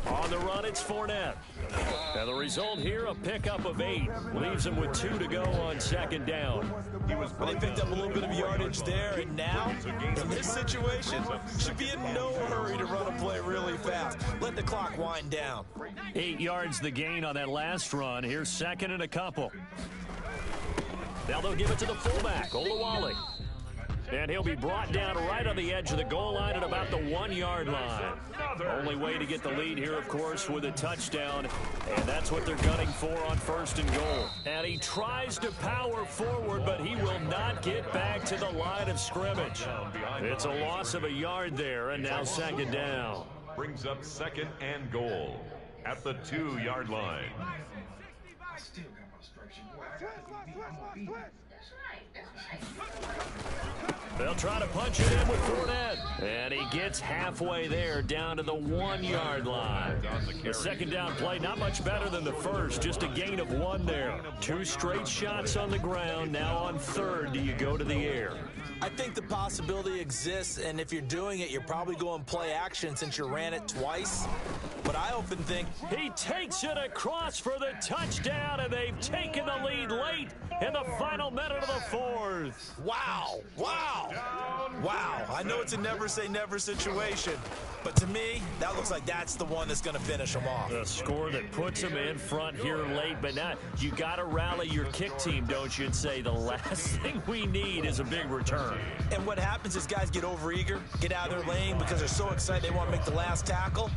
On the run, it's Fournette. And the result here, a pickup of 8. Leaves him with 2 to go on second down. Well, they picked up a little bit of yardage there, and now, in this situation, should be in no hurry to run a play really fast. Let the clock wind down. 8 yards the gain on that last run. Here's second and a couple. Now they'll give it to the fullback, Olawale. And he'll be brought down right on the edge of the goal line at about the 1-yard line. Only way to get the lead here, of course, with a touchdown. And that's what they're gunning for on first and goal. And he tries to power forward, but he will not get back to the line of scrimmage. It's a loss of a yard there, and now second down. Brings up second and goal at the 2-yard line. I still got my structure. They'll try to punch it in with Fournette. And he gets halfway there down to the 1-yard line. The second down play, not much better than the first. Just a gain of 1 there. 2 straight shots on the ground. Now on third, do you go to the air? I think the possibility exists, and if you're doing it, you're probably going play action since you ran it twice. But I often think he takes it across for the touchdown, and they've taken the lead late in the final minute of the 4th. Wow. I know it's a never say never situation, but to me, that looks like that's the one that's going to finish them off. The score that puts them in front here late, but now you got to rally your kick team, don't you, and say the last thing we need is a big return. And what happens is guys get overeager, get out of their lane because they're so excited they want to make the last tackle.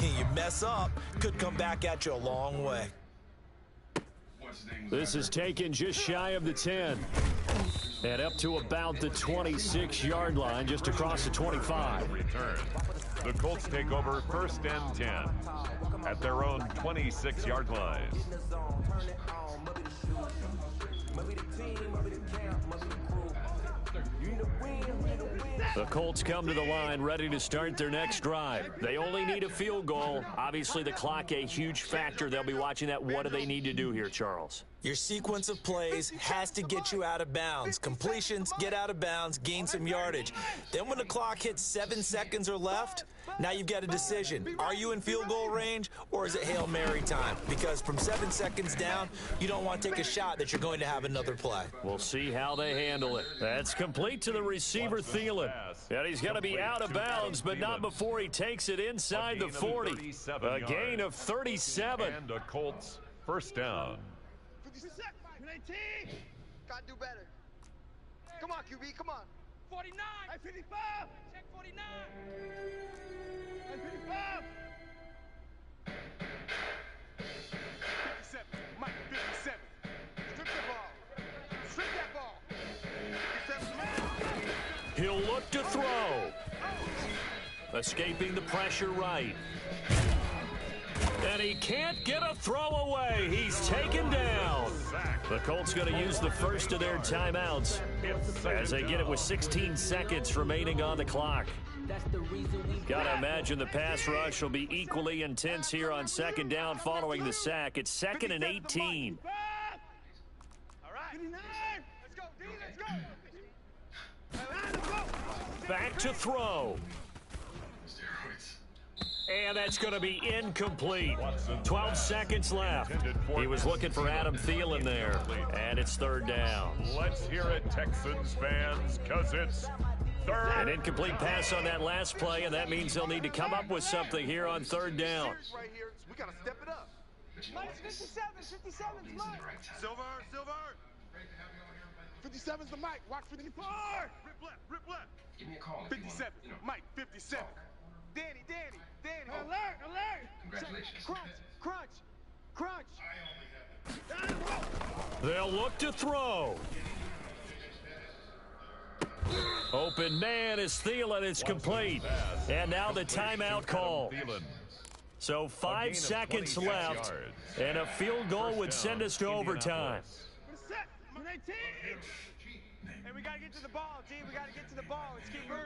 You mess up, could come back at you a long way. This is taken just shy of the 10. And up to about the 26-yard line, just across the 25. Return. The Colts take over first and 10 at their own 26-yard line. The Colts come to the line ready to start their next drive. They only need a field goal. Obviously, the clock a huge factor. They'll be watching that. What do they need to do here, Charles? Your sequence of plays has to get you out of bounds. Completions, get out of bounds, gain some yardage. Then when the clock hits 7 seconds or left, now you've got a decision. Are you in field goal range, or is it Hail Mary time? Because from 7 seconds down, you don't want to take a shot that you're going to have another play. We'll see how they handle it. That's complete to the receiver, Thielen. And he's going to be out of bounds, but not before he takes it inside the 40. A gain of 37. And a Colts first down. 19. Gotta do better. Come on, QB, come on. 49. Hey, 55. Check 49. Hey, 55. 57. Mike, 57. Strip the ball. Strip that ball. 57. He'll look to throw. Escaping the pressure right. And he can't get a throw away. He's taken down. The Colts going to use the first of their timeouts as they get it with 16 seconds remaining on the clock. Got to imagine the pass rush will be equally intense here on second down following the sack. It's 2nd and 18. All right. Let's go, D. Let's go. Back to throw. And that's going to be incomplete. 12 seconds left. He was looking for Adam Thielen there. And it's 3rd down. Let's hear it, Texans fans, because it's 3rd. An incomplete pass on that last play, and that means they'll need to come up with something here on 3rd down. Right here, we got to step it up. Mike's 57. 57's Mike. Silver. 57's the Mike. Watch 54. Rip left. Give me a call. 57. Mike, 57. Danny. Alert. Congratulations. Crunch. They'll look to throw. Open man is Thielen. It's complete. And now the timeout call. So 5 seconds left, and a field goal would send us to overtime. And we got to get to the ball, D. We got to get to the ball. Let's keep moving.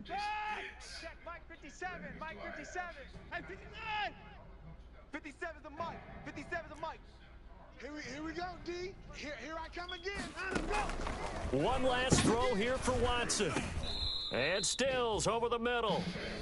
Check Mike 57. Mike 57. Hey, 59. 57's the Mike. 57's the Mike. Here we go, D. Here I come again. Let's go. One last throw here for Watson. And Stills over the middle.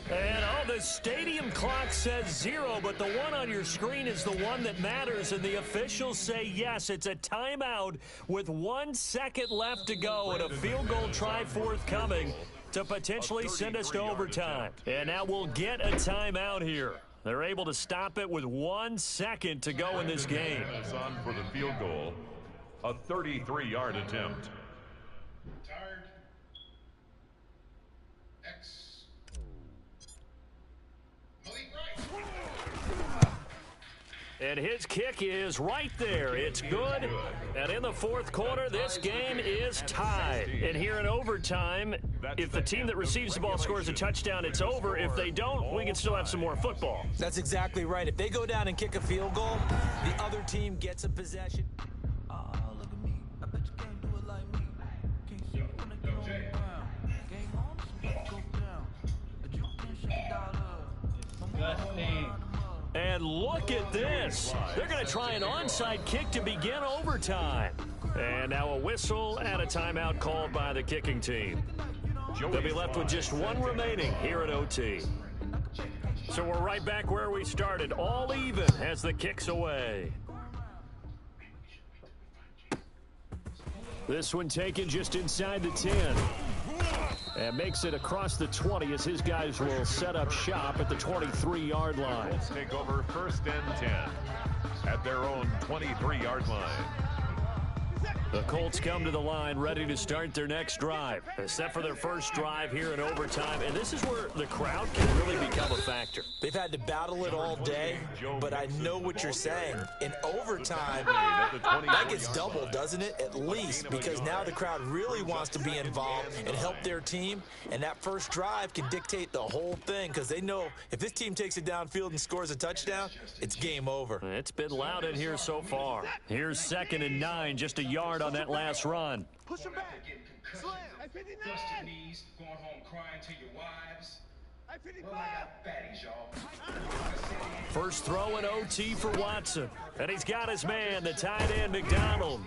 And, the stadium clock says 0, but the one on your screen is the one that matters, and the officials say yes, it's a timeout with 1 second left to go and a field goal try forthcoming to potentially send us to overtime. And now we'll get a timeout here. They're able to stop it with 1 second to go in this game. Is on for the field goal, a 33-yard attempt. Tired. X. And his kick is right there. It's good. And in the 4th quarter, this game is tied. And here in overtime, if the team that receives the ball scores a touchdown, it's over. If they don't, we can still have some more football. That's exactly right. If they go down and kick a field goal, the other team gets a possession. Look at me. I bet you can't do it like me. Can't see when I go around. Game on, so go down. But you can't shut it down. And look at this. They're going to try an onside kick to begin overtime. And now a whistle and a timeout called by the kicking team. They'll be left with just one remaining here at OT. So we're right back where we started, all even as the kick's away. This one taken just inside the 10. And makes it across the 20 as his guys will set up shop at the 23-yard line. Colts take over 1st and 10 at their own 23-yard line. The Colts come to the line ready to start their next drive. Set for their first drive here in overtime. And this is where the crowd can really become a factor. They've had to battle it all day, but I know what you're saying. In overtime, that gets doubled, doesn't it? At least, because now the crowd really wants to be involved and help their team. And that first drive can dictate the whole thing because they know if this team takes it downfield and scores a touchdown, it's game over. It's been loud in here so far. Here's 2nd and 9, just a yard on that last run. Push him back. Slam. Busted knees, going home crying to your wives. Well, I got fatties, y'all. First throw in OT for Watson. And he's got his man, the tight end, McDonald.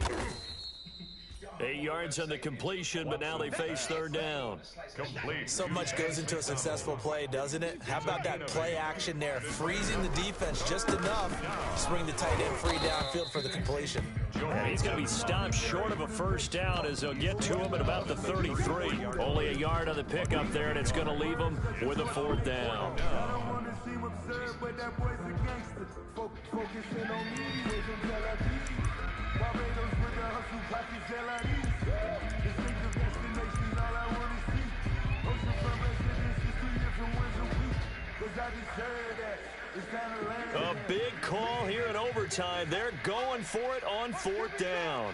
8 yards on the completion, but now they face 3rd down. Complete. So much goes into a successful play, doesn't it? How about that play action there? Freezing the defense just enough. Swing the tight end free downfield for the completion. And he's going to be stopped short of a first down as they'll get to him at about the 33. Only a yard on the pickup there, and it's going to leave him with a 4th down. A big call here in overtime. They're going for it on 4th down.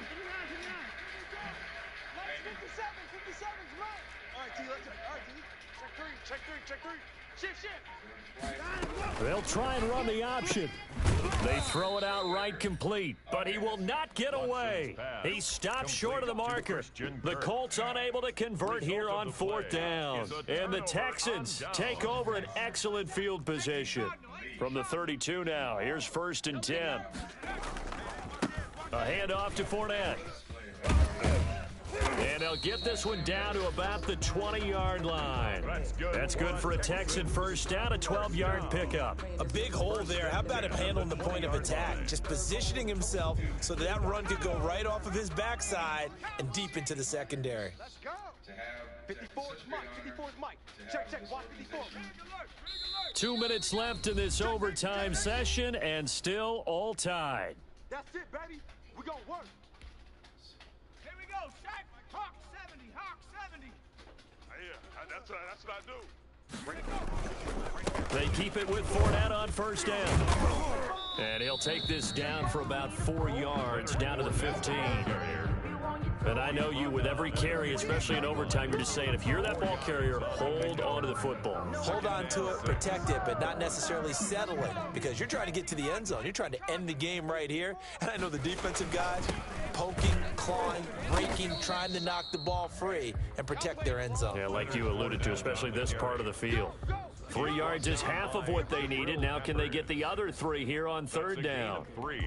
57's right. All right, D, let's check three. They'll try and run the option. They throw it out right complete, but he will not get away. He stopped short of the marker. The Colts unable to convert here on 4th down. And the Texans take over an excellent field position. From the 32 now, here's 1st and 10. A handoff to Fournette. And they'll get this one down to about the 20-yard line. That's good for a Texan first down, a 12-yard pickup. A big hole there. How about him handling the point of attack? Just positioning himself so that run could go right off of his backside and deep into the secondary. Let's go. 54 is Mike. 54 is Mike. Check. Watch 54. 2 minutes left in this overtime session, and still all tied. That's it, baby. We're going to work. Here we go, Shaq. Hawk 70. Hawk 70. That's what I do. They keep it with Fournette on 1st down. And he'll take this down for about 4 yards, down to the 15. And I know you, with every carry, especially in overtime, you're just saying, if you're that ball carrier, hold on to the football. Hold on to it, protect it, but not necessarily settling, because you're trying to get to the end zone. You're trying to end the game right here. And I know the defensive guys poking, clawing, breaking, trying to knock the ball free and protect their end zone. Yeah, like you alluded to, especially this part of the field. 3 yards is half of what they needed. Now can they get the other 3 here on 3rd down? 3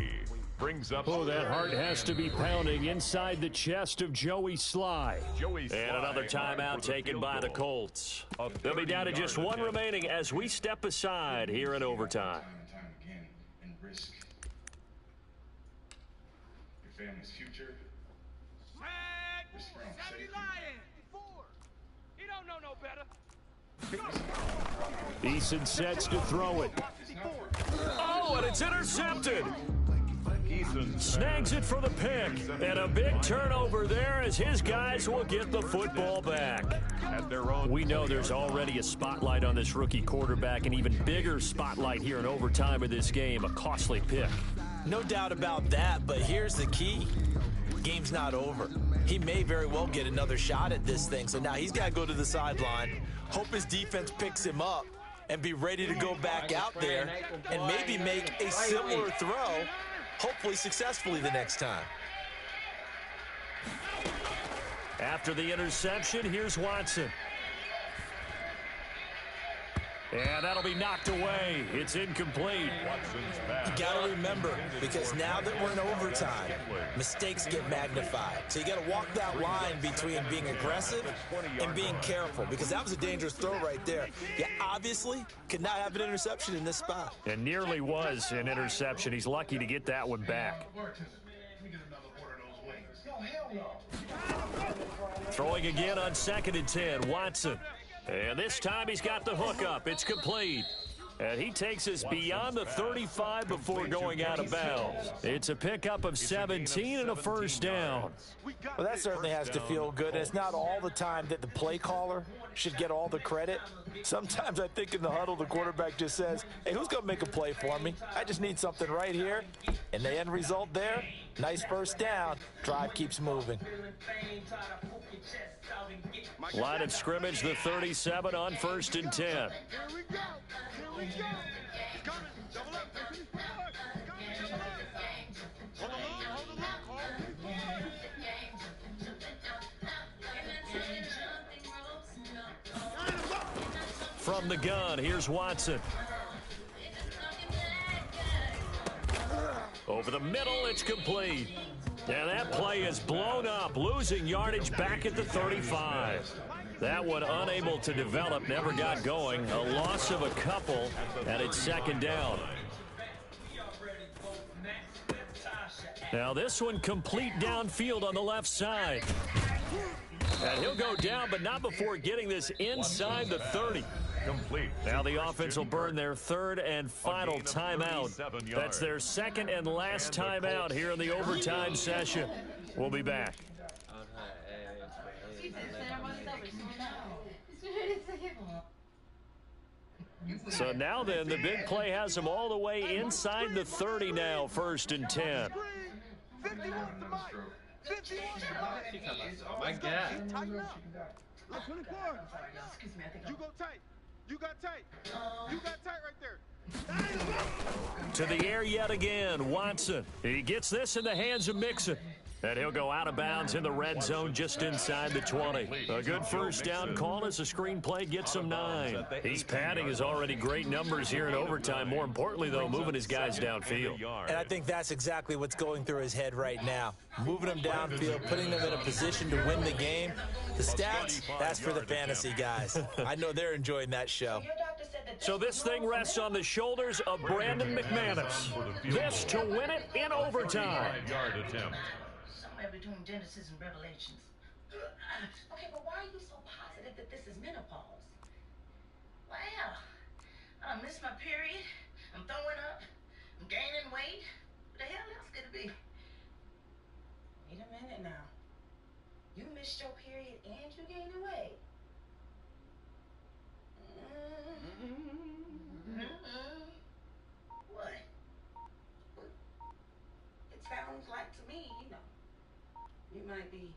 brings up. Oh, that heart has to be pounding inside the chest of Joey Sly. And another timeout taken by the Colts. They'll be down to just 1 remaining as we step aside here in overtime. And risk your family's future. Risk your own safety. He don't know no better. Eason sets to throw it. Oh, and it's intercepted. Snags it for the pick. And a big turnover there as his guys will get the football back. We know there's already a spotlight on this rookie quarterback, an even bigger spotlight here in overtime of this game, a costly pick. No doubt about that, but here's the key. Game's not over. He may very well get another shot at this thing, so now he's got to go to the sideline, hope his defense picks him up, and be ready to go back out there and maybe make a similar throw, hopefully successfully the next time. After the interception, here's Watson. And that'll be knocked away. It's incomplete. You got to remember, because now that we're in overtime, mistakes get magnified. So you got to walk that line between being aggressive and being careful, because that was a dangerous throw right there. You obviously could not have an interception in this spot. And nearly was an interception. He's lucky to get that one back. Throwing again on 2nd and 10, Watson. And this time he's got the hook up. It's complete. And he takes us beyond the 35 before going out of bounds. It's a pickup of 17 and a first down. Well, that certainly has to feel good. And it's not all the time that the play caller should get all the credit. Sometimes I think in the huddle, the quarterback just says, hey, who's going to make a play for me? I just need something right here. And the end result there, nice first down. Drive keeps moving. Line of scrimmage, the 37 on 1st and 10. Here we go. Here we go. Coming. Double up. Hold the hold. From the gun, here's Watson. Over the middle, it's complete. And that play is blown up, losing yardage back at the 35. That one unable to develop, never got going. A loss of a couple, and it's 2nd down. Now this one complete downfield on the left side. And he'll go down, but not before getting this inside the 30. Complete. Now the offense will burn their 3rd and final timeout. That's their 2nd and last timeout here in the overtime session. We'll be back. So now then, the big play has them all the way inside the 30 now, 1st and 10. 51 to Mike. 51 to Mike. Oh my God. Tighten up. 24. You go tight. You got tight. You got tight right there. To the air yet again, Watson. He gets this in the hands of Mixon. And he'll go out of bounds in the red zone just inside the 20. A good first down call as the screenplay gets him 9. He's padding his already great numbers here in overtime. More importantly, though, moving his guys downfield. And I think that's exactly what's going through his head right now. Moving them downfield, putting them in a position to win the game. The stats, that's for the fantasy guys. I know they're enjoying that show. So this thing rests on the shoulders of Brandon McManus. This to win it in overtime. Somewhere between Genesis and Revelations. Okay, but why are you so positive that this is menopause? Well, I missed my period. I'm throwing up. I'm gaining weight. What the hell else could it be? Wait a minute now. You missed your period and you gaining weight. What? It sounds like to me, you know, you might be.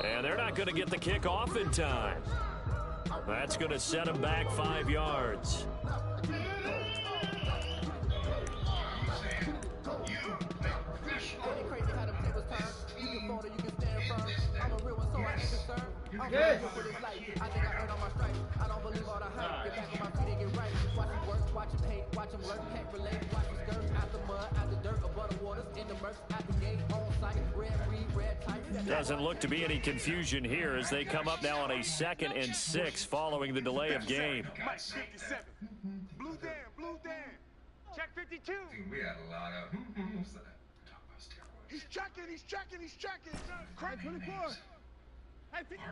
And they're not going to get the kick off in time. That's going to set him back 5 yards. Yes. I think I earned all my stripes. I don't believe all the hype. Get back on my feet and get right. Watch him work, watch him hate, watch him work, can't relate. Watch him skirt out the mud, out the dirt, above the waters, in the murks, out the gate, on site, red read, red type. Doesn't look to be any confusion here as they come up now on a 2nd and 6 following the delay of game. Mike 57. Blue Dan. Check 52. Dude, we had a lot of talk about steroids. He's checking. Crack 24. Hey, 59.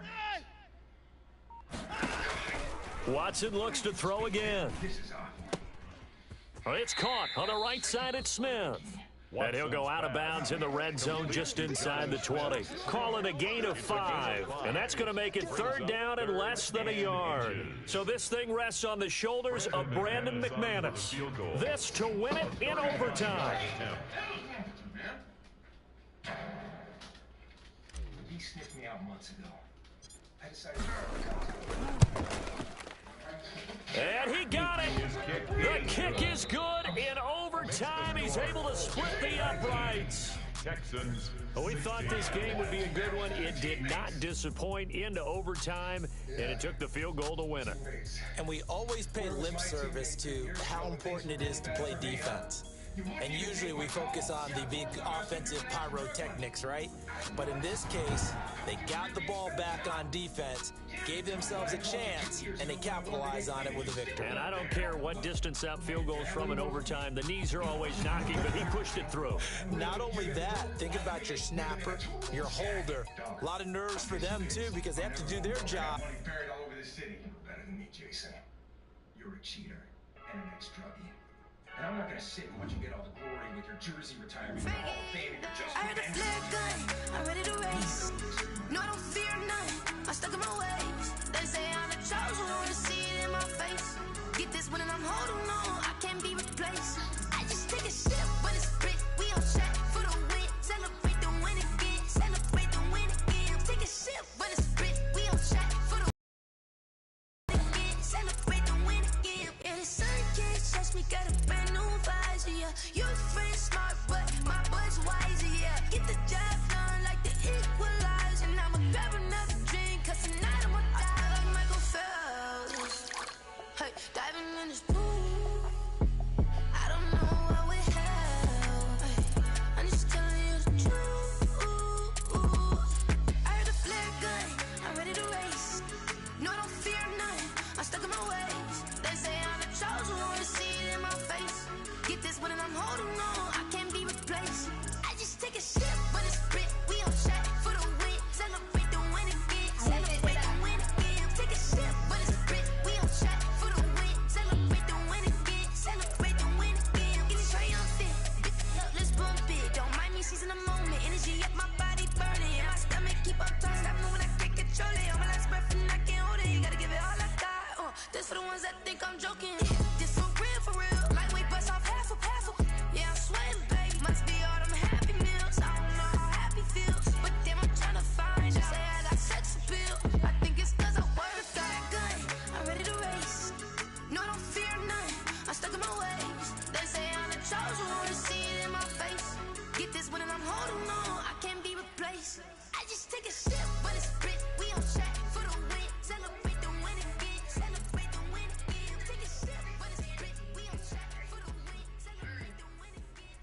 Watson looks to throw again. This is awful. It's caught on the right side at Smith. And he'll go out of bounds in the red zone just inside the 20. Call it a gain of 5. And that's going to make it 3rd down and less than a yard. So this thing rests on the shoulders of Brandon McManus. This to win it in overtime. He sniffed me out months ago. I decided And he got it. The kick is good in overtime. He's able to split the uprights. Texans. We thought this game would be a good one. It did not disappoint into overtime, and it took the field goal to win it. And we always pay lip service to how important it is to play defense. And usually we focus on the big offensive pyrotechnics, right? But in this case, they got the ball back on defense, gave themselves a chance, and they capitalized on it with a victory. And I don't care what distance that field goes from in overtime. The knees are always knocking, but he pushed it through. Not only that, think about your snapper, your holder. A lot of nerves for them, too, because they have to do their job. money buried all over the city. You're better than me, Jason. You're a cheater and an ex-druggie. And I'm not gonna sit and watch you get all the glory with your jersey retirement and Hall of Fame and your just I heard the flare gun, I'm ready to race. No, I don't fear nothing, I'm stuck in my ways. They say I'm the chosen one, to see it in my face. Get this one and I'm holding on, I can't be replaced. I just take a sip, but it's split, we on track for the win. Celebrate the win again, celebrate the win again. Take a sip, but it's split, we on track for the win again, celebrate the win again. Yeah, the sun can't touch me, got a brand new visor, yeah. You friend smart, but my boy's wiser, yeah. Get the job done like the equalizer. And I'ma grab another drink, cause tonight I'ma die like Michael Phelps. Hey, diving in this pool, I don't know what we have. Hey, I'm just telling you the truth. I heard the flare gun, I'm ready to race. No, I don't fear nothing, I'm stuck in my ways. They say I'm the chosen one, to see it in my face. Get this one and I'm holding on, I can't be replaced. I just take a sip, but it's split, we on track for the win. Celebrate the win again, celebrate the win again. Take a sip, but it's split, we on track for the win. Celebrate the win again, celebrate the win again. Get it triumphant, let's bump it. Don't mind me seizing the moment, energy up my body burning. My stomach keep up tight, stop moving, I can't control it. On my last breath and I can't hold it, you gotta give it all I got. This for the ones that think I'm joking. This for real, lightweight bust off half a. Yeah, I'm sweating, babe. Must be all them happy meals. I don't know how happy feels, but damn, I'm trying to find you. Say I got sex appeal. while I'm holding on, I can't be replaced. I just take a sip, but it's spit. We on track for the win. Celebrate the win again. Celebrate the win again. Take a sip, but it's spit. We on track for the win. Celebrate the win again.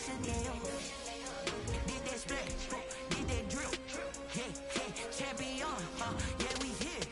Chanel. Did that splash, did that drill. Yeah, champion, yeah, we here.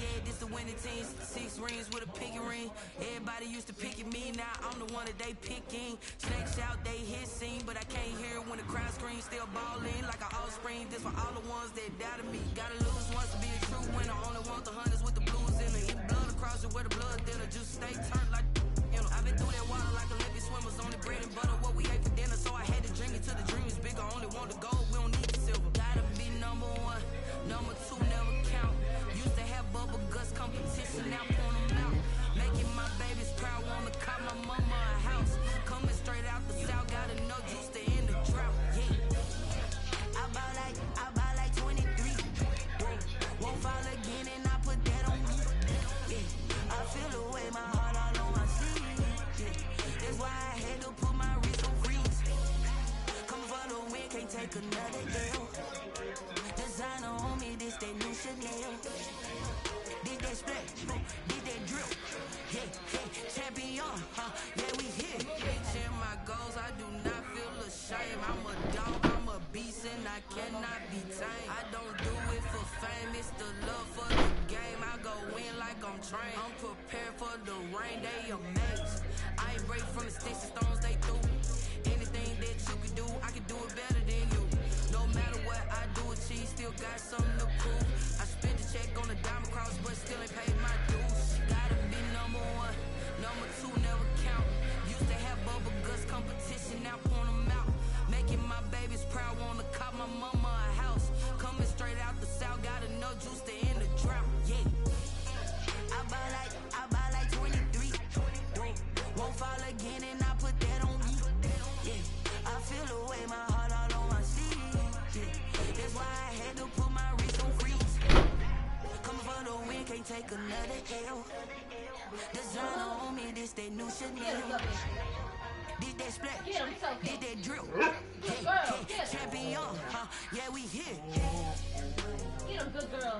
Yeah, this the winning team. 6 rings with a piggy ring. Everybody used to pick at me, now I'm the one that they picking. Snakes out, they hit scene, but I can't hear it when the crowd screams. Still balling like an offspring. This for all the ones that doubted me. Gotta lose once to be a true winner. Only want the hunters with the blues in it. Eat blood across it where the blood thinner. Just stay turned like, you know. I've been through that water like Olympic swimmers. Only bread and butter, what we ate for dinner. So I had to drink it till the dream is bigger. Only want the gold, we don't need the silver. Gotta be number 1, number 2 never count. Used to have bubble guts competition, now point them out. Making my babies proud, wanna call my mama a house. Coming straight out the south, gotta know juice to end the drought. Yeah, I buy like 23. Won't fall again and I put that on me. Yeah, I feel the way, my heart all on my sleeve. Yeah, that's why I had to put my wrist on freeze. Come for the win, can't take another L. Designer on me, this that new Chanel. Did that splash, did that drill. Yeah, champion, yeah, we here. Reaching my goals, I do not feel ashamed. I'm a dog, I'm a beast, and I cannot be tamed. I don't do it for fame, it's the love for the game. I go in like I'm trained. I'm prepared for the rain, they amazed. I ain't break from the sticks and stones they threw. Anything that you can do, I can do it better than you. No matter what I do, achieve, still got something to prove. I spent the check on the diamond cross, but still ain't paid my dues. Gotta be number 1, number 2 never count. Used to have bubble guts competition, now point them out. Making my babies proud, wanna call my mama a house. Coming straight out the south, gotta know juice to end the drought. Yeah, I buy like 23. Won't fall again and I put that on me. Yeah, I feel the way, my heart all on my sleeve. Yeah, that's why I had to put my wrist on freeze. Coming for the win, can't take another L. Designer on me, this that new Chanel. Did that splash, did that drill. Yeah, champion, yeah, we here. Get him, good girl.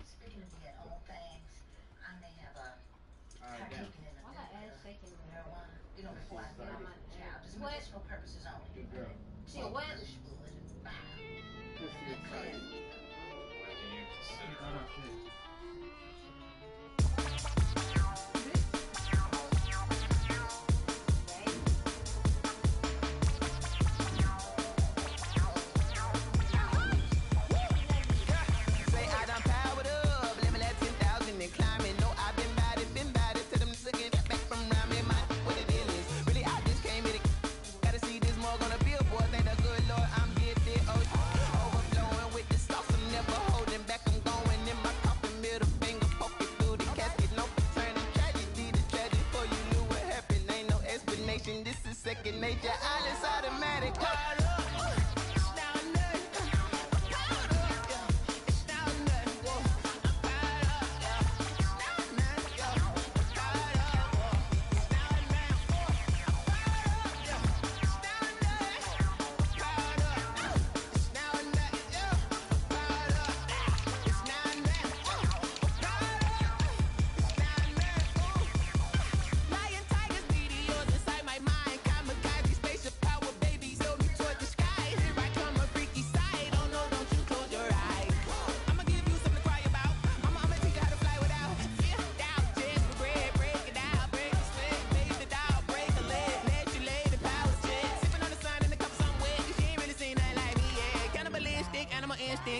Speaking of the at-home things, I may have a partaken in a marijuana. You know, before I get it. Yeah, just medicinal purposes only. See what? Second nature, all is automatic.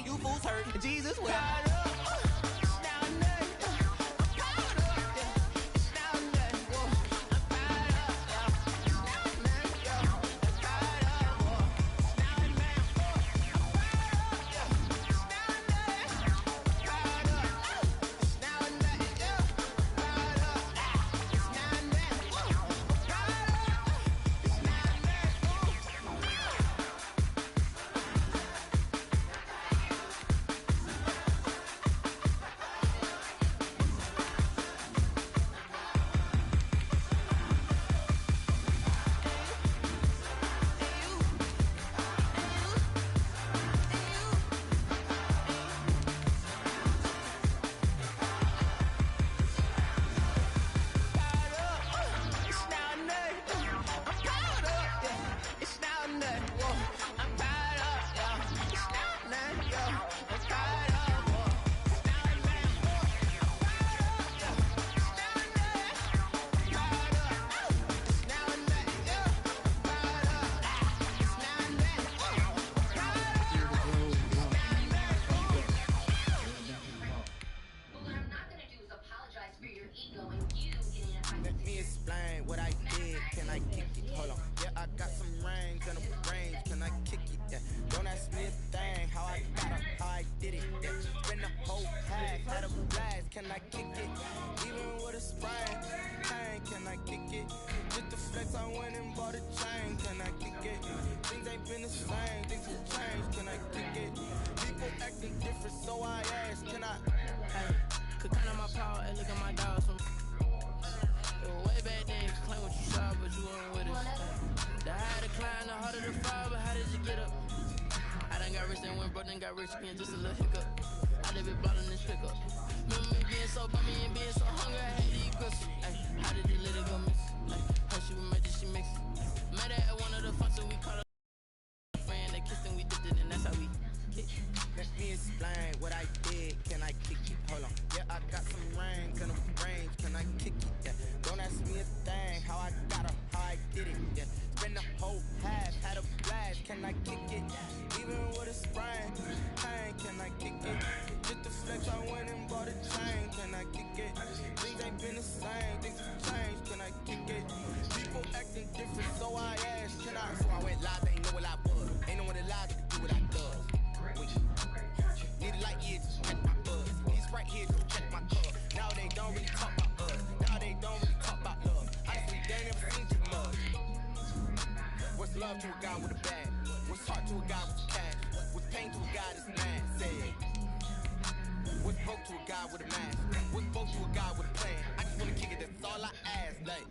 You fools hurt. Jesus will. I kick it? Even with a sprain, pain, can I kick it? Just the flex, I went and bought a chain, can I kick it? Things ain't been the same, things have changed, can I kick it? People acting different, so I asked, can I? Hey, could count on my power and look at my dogs from way back then. You claim what you saw, but you weren't with us. The higher the climb, the harder the fall, but how did you get up? I done got rich and went broke, then got rich again, just a little hiccup. I live it ballin' this pickup. Remember me being so bummy and being so hungry, I had to eat crystals. Ay, how did you let it go miss? Ay, how she was made that she mixed. Met her at one of the functions, we caught her friend, they kissed and we dipped it, and that's how we kick. Let me explain what I did, can I kick it? Hold on, yeah, I got some rings and a range, can I kick it? Yeah, don't ask me a thing, how I got her, how I did it, yeah. Spend the whole half, had a blast, can I kick it? Even with a sprain, pain, can I kick it? Just the flex, I went and bought a chain, can I kick it? Things ain't been the same, things have changed, can I kick it? People acting different, so I asked, can I? So I went live, they ain't know what I was. Ain't no one alive that can do what I does. Need a light year, just check my buzz. These right here, just check my cup. Now they don't really talk about us. Now they don't really talk about love. Honestly, they ain't never seen too much. What's love to a guy with a bag? What's heart to a guy with cash? What's pain to a guy that's mad? Say it. What's broke to a guy with a mask? What's broke to a guy with a plan? I just wanna kick it, that's all I ask. Like,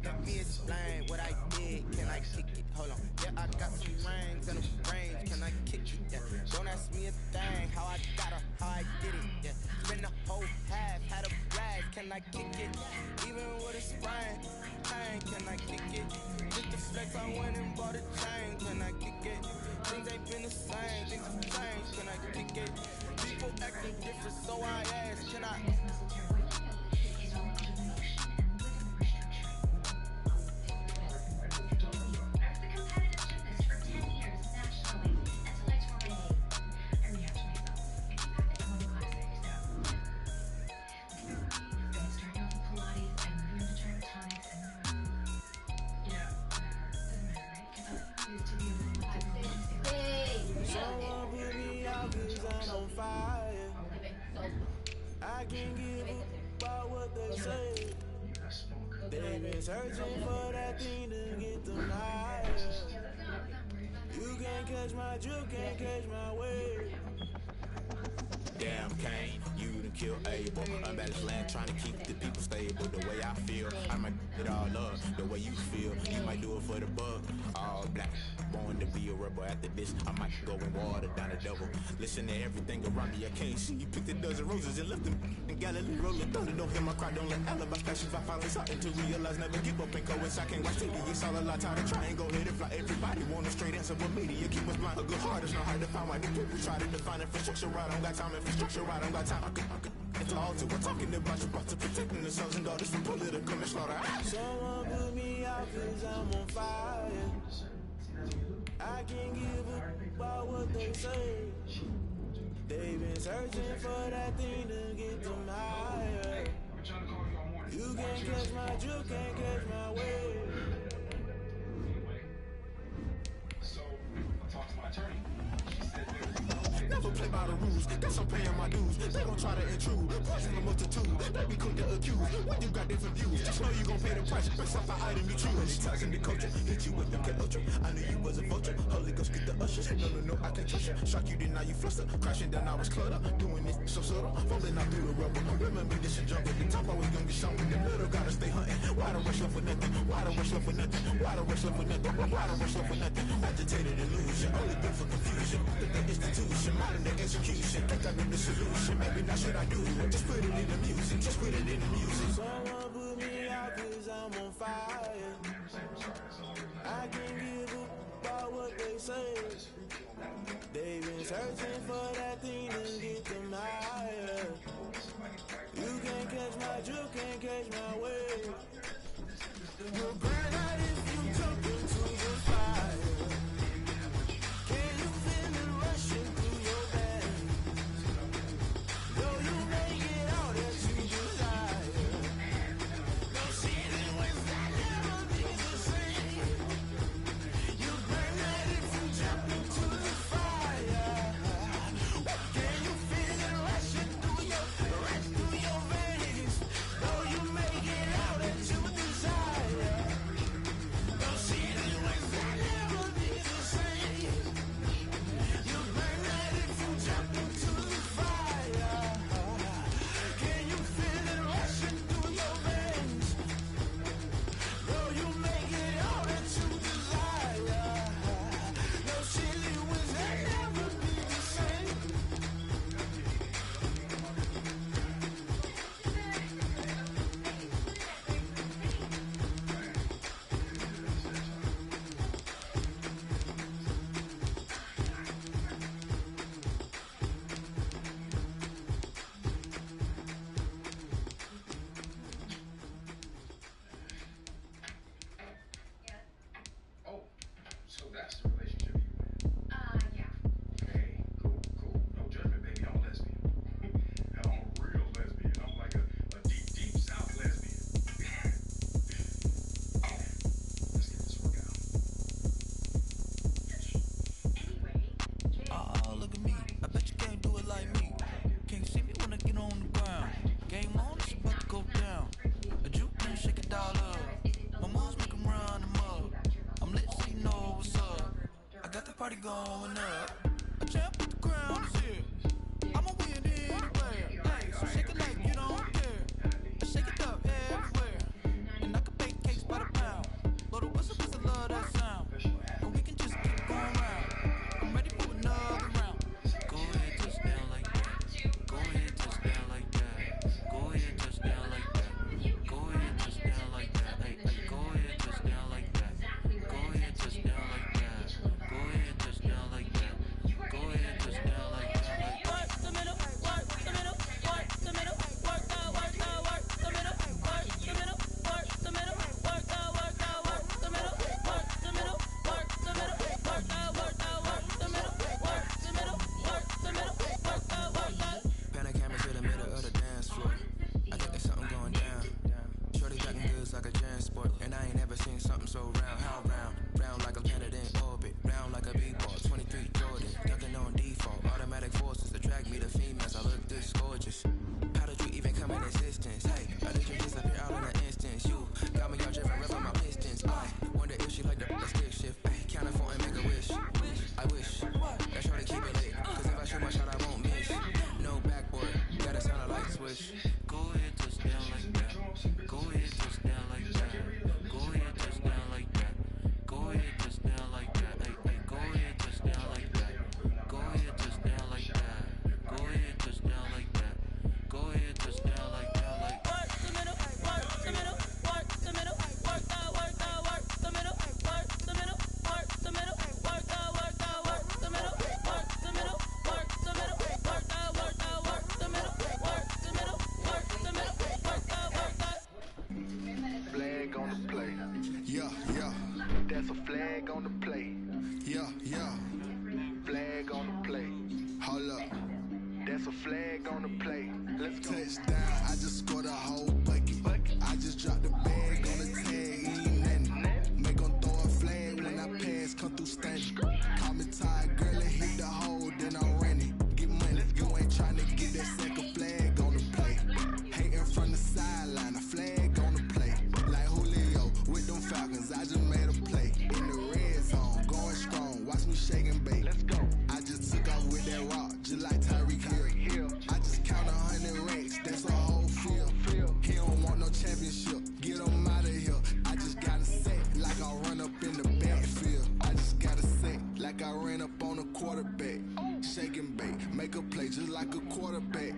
let me explain what I did. Can I kick it? Hold on. Yeah, I got some rings and a range. Can I kick it? Yeah. Don't ask me a thing. How I got her, how I did it. Yeah. Spend the whole half, had a blast. Can I kick it? Even with a sprain, pain. Can I kick it? Just the flex, I went and bought a chain. Can I kick it? Things ain't been the same. Things have changed. Can I kick it? People acting different, so I asked. Can I? Someone put me out 'cause I'm on fire. I can't give a about what they say. They've been searching for that thing to get them higher. You can't catch my drift, can't catch my wave. Damn, Kane, you done kill Abel. Unbalanced land, trying to keep the people stable. The way I feel, I might it all up. The way you feel, you might do it for the buck. All black, born to be a rebel. After this, I might go and water down the devil. Listen to everything around me, I can't see. You picked a dozen roses and left them in Galilee. Rolling thunder, don't hear my cry, don't let alibi flashes. I finally starting to realize, never give up and go. I can't watch TV, it's all a lot time to try and go ahead and fly. Everybody want a straight answer, but media keep us blind. A good heart is not hard to find. Why the people try to define infrastructure right? I don't got time, infrastructure right, I don't got time. I could it's all to we're talking about you, about to protecting the sons and daughters from political and slaughter. Someone put me out 'cause I'm on fire. I can't give a about what they say. They've been searching for that thing to get them higher. You can't catch my drift, can't catch my wave. So, I talked to my attorney. She said Never play by the rules, guess I'm paying my dues. They gon' try to intrude, poison the multitude. They be quick to accuse, when you got different views. Just know you gon' pay the price, based off the item you choose. Ties in the culture, hit you with the ultra. I knew you was a vulture, Holy Ghost get the usher. No, I can't trust you. Shock you, then now you fluster. Crashing down, I was cluttered. Doing this so subtle, falling out through the rubble. Remember this and jump at the top, always gonna get something. In the middle, gotta stay hunting. Why the rush left for nothing? Why the rush left for nothing? Why the rush left for nothing? Why the rush left for nothing? Agitated illusion, only good for confusion. The institution, modern day execution. Think I know the solution. Maybe not should I do it? Just put it in the music. Just put it in the music. Someone put me out 'cause I'm on fire. I can't give a about what they say. They've been searching for that thing to get them higher. You can't catch my drift, can't catch my wave. You'll burn out if you jump into the fire. Can you feel it rushing through your veins? Though you may get all that you desire, no season was that never be the same. You burn out if you jump into the fire. Can you feel it rushing through your veins? That's a flag on the play. Let's go. Touchdown, I just scored a whole bucket. I just dropped the bag on the tag, ain't nothing. Make 'em throw a flag when I pass, come through standing. Call me tired, girl, and hit the hole, then I'm running. Get money, you ain't trying to get that second flag on the play. Hating from the sideline, a flag on the play. Like Julio with them Falcons, I just made a play. In the red zone, going strong, watch me shake and bake. Let's go. I just took off with that rock, just like Tyreek Hill. I just count 100 racks, that's a whole field. He don't want no championship, get him out of here. I just gotta say, like I run up in the backfield. I just gotta say, like I ran up on a quarterback. Shake and bake, make a play just like a quarterback.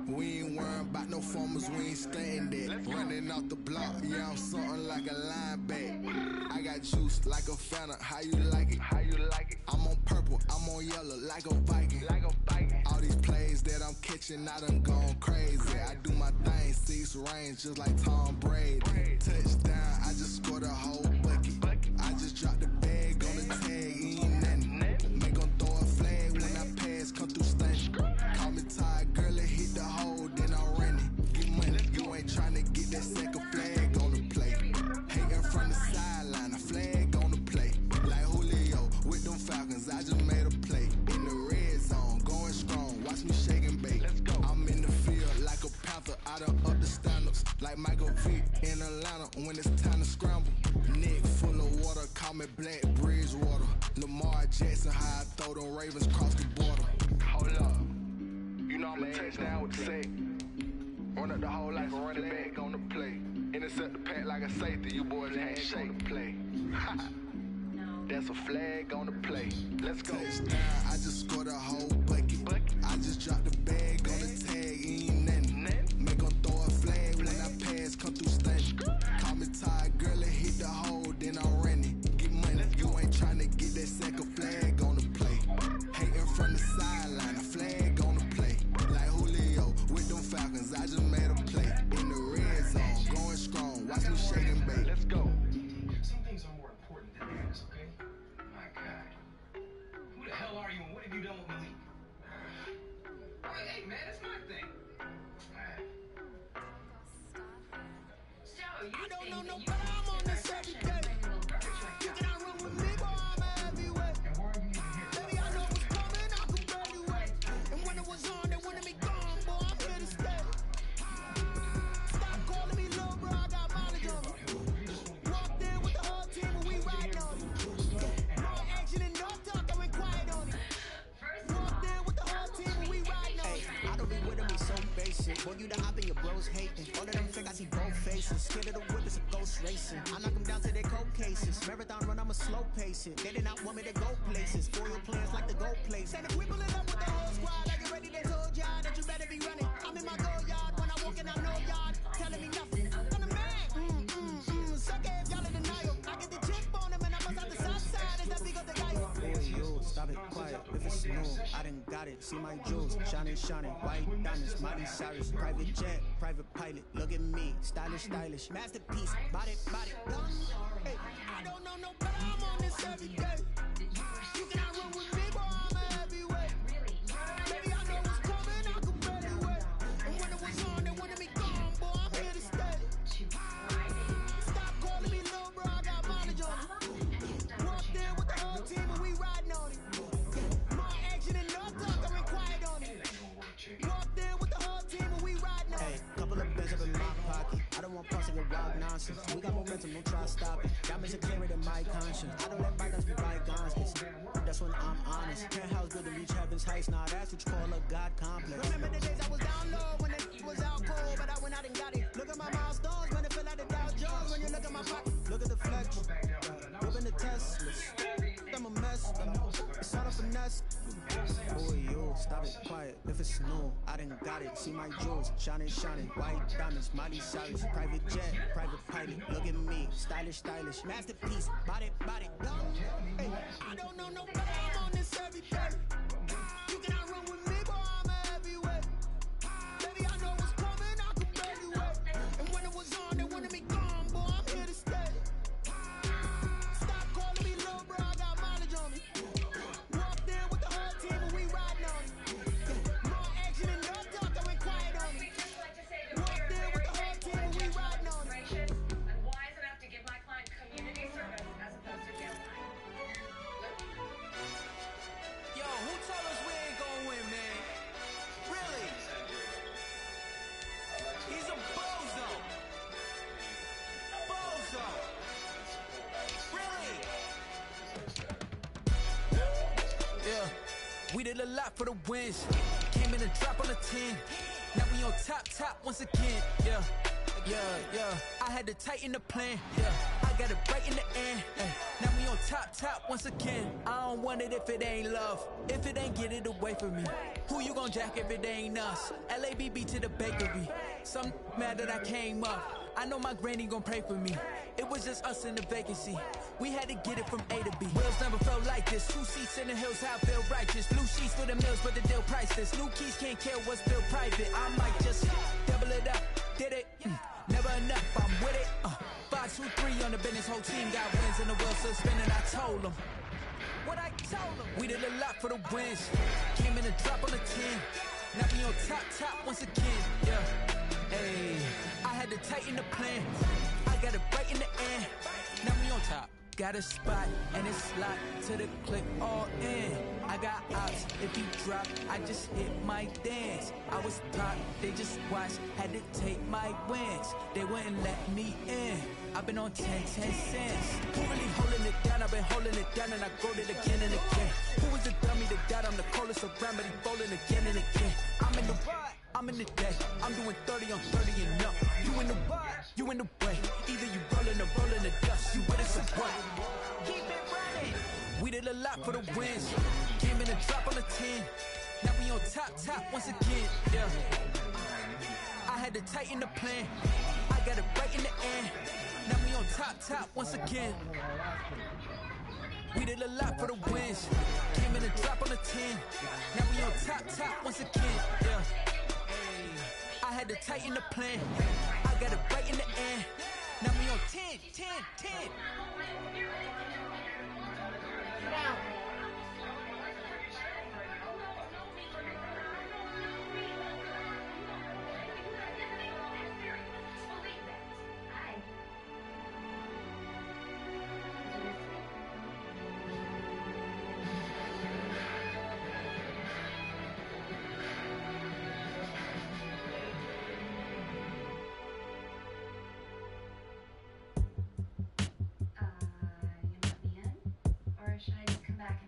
We ain't worrying about no formers, we ain't staying there. Running off the block, yeah, I'm something like a linebacker. I got juice like a Fanta, how you like it? How you like it? I'm on purple, I'm on yellow, like a Viking. Like a Viking. All these plays that I'm catching, I done gone crazy. I do my thing, 6 range, just like Tom Brady. Touchdown, I just scored a whole bucket. I just dropped the bag on the tag, ain't nothing. Make 'em throw a flag when I pass, come through station. Call me tired, girl, and hit the hole, then I'm running. Get money, you ain't trying to get that second flag on the play. Hating from the sideline, a flag on the play. Like Julio with them Falcons, I just made a play. In the red zone, going strong, watch me shake and bake. Let's go. I'm in the field like a panther, I done up the standards. Like Michael Vick in Atlanta when it's time to scramble. Neck full of water, call me Black Bridgewater. Lamar Jackson, how I throw them Ravens cross the border. Hold up, you know I'm a touchdown with the sack. Run up the whole like a running back on the play. Intercept the pack like a safety, you boys handshake on the play. That's a flag on the play. Let's go. Touchdown, I just scored a whole bucket. I just dropped the bag on the tag, ain't nothing. Make 'em throw a flag when I pass, come through station. Call me tired, girl, and hit the hole, then I'm running. Get money, you ain't trying to get that second flag on the play. Hating from the sideline, a flag on the play. Like Julio with them Falcons, I just made a play. In the red zone, going strong, watch me shake and bake. Let's go. Some things are more important than others, okay? My God. Who the hell are you and what have you done with Malik? Hey, man, it's my thing. So, you I don't think know that no you better, I'm on this can every use your day. You cannot run with me, boy, I'm a heavyweight. Baby, I know what's coming, I can barely wait. And when it was on, they wanted me gone, boy, I'm here to stay. Stop calling me little bro, I got mileage on me. Walked in with the whole team and we riding on it. More action and no talk, I went quiet on it. Walked in with the whole team and we riding on it. I don't be with them, so basic. Boy, you the op and your bros hating. All of them fake, I see both faces. Scared of the whip, it's a ghost racing. I knock them down to their cold cases. Marathon run, I'ma slow pace it. They did not want me to go places. Foil plans like the go place. And if we pulling up with the whole squad, I get ready, they told y'all that you better be running. I'm in my go yard, when I walk in, I know y'all telling me nothing. I'm the man, suck it if y'all in denial. I get the chip on him and I bust out the south side, is that big of the guy? Boy, you stop it quiet. If it's new, I done got it. See my jewels, shining, shining. White diamonds, Miley Cyrus. Private jet, private pilot. Look at me, stylish, stylish. Masterpiece, body, body. Hey, I don't know no better, I'm on this every day. You cannot run with me, boy, I'm a heavyweight. Baby, I know what's coming, I can barely wait. And when it was on, they wanted me gone, boy, I'm here to stay. Stop calling me little bro, I got mileage on it. Walked in with the whole team and we riding on it. More action and no talk, I went quiet on it. Walked in with the whole team and we riding on it. Couple of bands up in my pocket. I don't want parts of the wild nonsense. We got momentum, don't try to stop it. Diamonds are clearer than my conscience. I don't let bygones be bygones. That's when I'm honest. Penthouse good to reach heaven's heights. Now that's what you call a God complex. Remember the days I was down low when it was out cold, but I went out and got it. Look at my milestones when it feel like the Dow Jones. When you look at my pocket, Look at the flex. Whipping the Teslas. I'm a mess. It's not a finesse. Boy, you stop it quiet. If it's new, I done got it. See my jewels, shining, shining. White diamonds, Miley Cyrus. Private jet, private pilot. Look at me, stylish, stylish. Masterpiece, body, body. hey, I don't know no better, I'm on this every day. You cannot run with me, boy, I'm a heavyweight. Baby, I know what's coming, I can barely wait. And when it was on, they wanted me gone, boy, I'm here to stay. Stop calling me little bro, I got mileage on me. Walked in with the whole team and we riding on it. More action and did a lot for the wins. Came in a drop on a 10. Now we on top once again. Yeah. I had to tighten the plan. Yeah. I got it right in the end. Ay. Now we on top once again. I don't want it if it ain't love. If it ain't, get it away from me. Who you gon' jack if it ain't us? LABB to the bakery. Some mad that I came up. I know my granny gon' pray for me. It was just us in the vacancy. We had to get it from A to B. Wheels never felt like this. 2 seats in the hills, how I feel righteous. Blue sheets for the mills, but the deal priceless. New keys can't care what's built private. I might just double it up. Did it? Never enough, I'm with it. 5, 2, 3 on the business. Whole team got wins and the wheels still spinning. I told them. What I told them. We did a lot for the wins. Came in a drop on the 10. Now we on top once again. Yeah. Hey, I had to tighten the plan. I got it right in the end. Now we on top. Got a spot and it's locked to the clip all in. I got ops, if he drop, I just hit my dance. I was taught, they just watched, had to take my wins. They wouldn't let me in. I've been on 10 cents. Who really holding it down? I've been holding it down and I growed it again and again. Who was the dummy that doubt? I'm the coldest around, but he folding again and again. I'm in the ride, I'm in the day. I'm doing 30 on 30 and up. You in the ride, you in the way. Either you rolling or rolling the dust. You with us or what? Keep it running. We did a lot for the wins. Came in a drop on the 10. Now we on top once again. Yeah. I had to tighten the plan. I got it right in the end. Now we on top once again. We did a lot for the wins. Came in a drop on the 10. Now we on top once again. Yeah. Hey, I had to tighten the plan. I got it right in the end. Now we on 10. Now. Should I just come back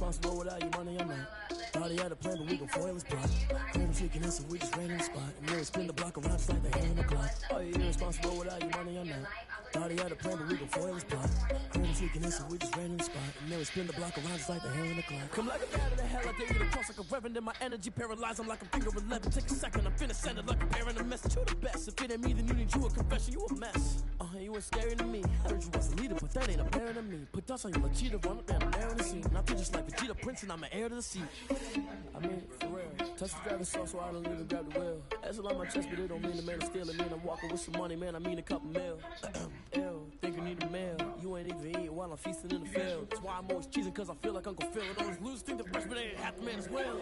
irresponsible without your money, I'm not. Thought he had a plan, but we gon' foil his plot. Heard him sneaking in, so we just ran in the spot. And then we spin the block around just like the hand in the clock. Oh, you irresponsible without your money, I'm not. Thought he had a plan, but we gon' foil his plot. Heard him sneaking in, so we just ran in the spot. And then we spin the block around just like the hand in the clock. Come like a bat in the hell, I dare you to cross like a reverend. In my energy paralyzed, I'm like a finger 11. Take a second, I'm finna send it like a parent a message. You the best. If it ain't me, then you need you a confession. You a mess. You ain't scary to me. Heard you was a leader, but that ain't apparent to me. Put dust on you like cheetah, run up down the narrow the scene. And I feel just like Vegeta Prince, and I'm an heir to the seat. I mean, for real. Touch the driver's soft, so I don't even grab the wheel. That's a lot on my chest, but it don't mean the man is stealing. Mean I'm walking with some money, man. I mean a couple mil. Ew, think you need a meal. You ain't even eating while I'm feasting in the field. That's why I'm always cheesing, cause I feel like Uncle Phil. And always lose, think the freshman ain't half the man as well.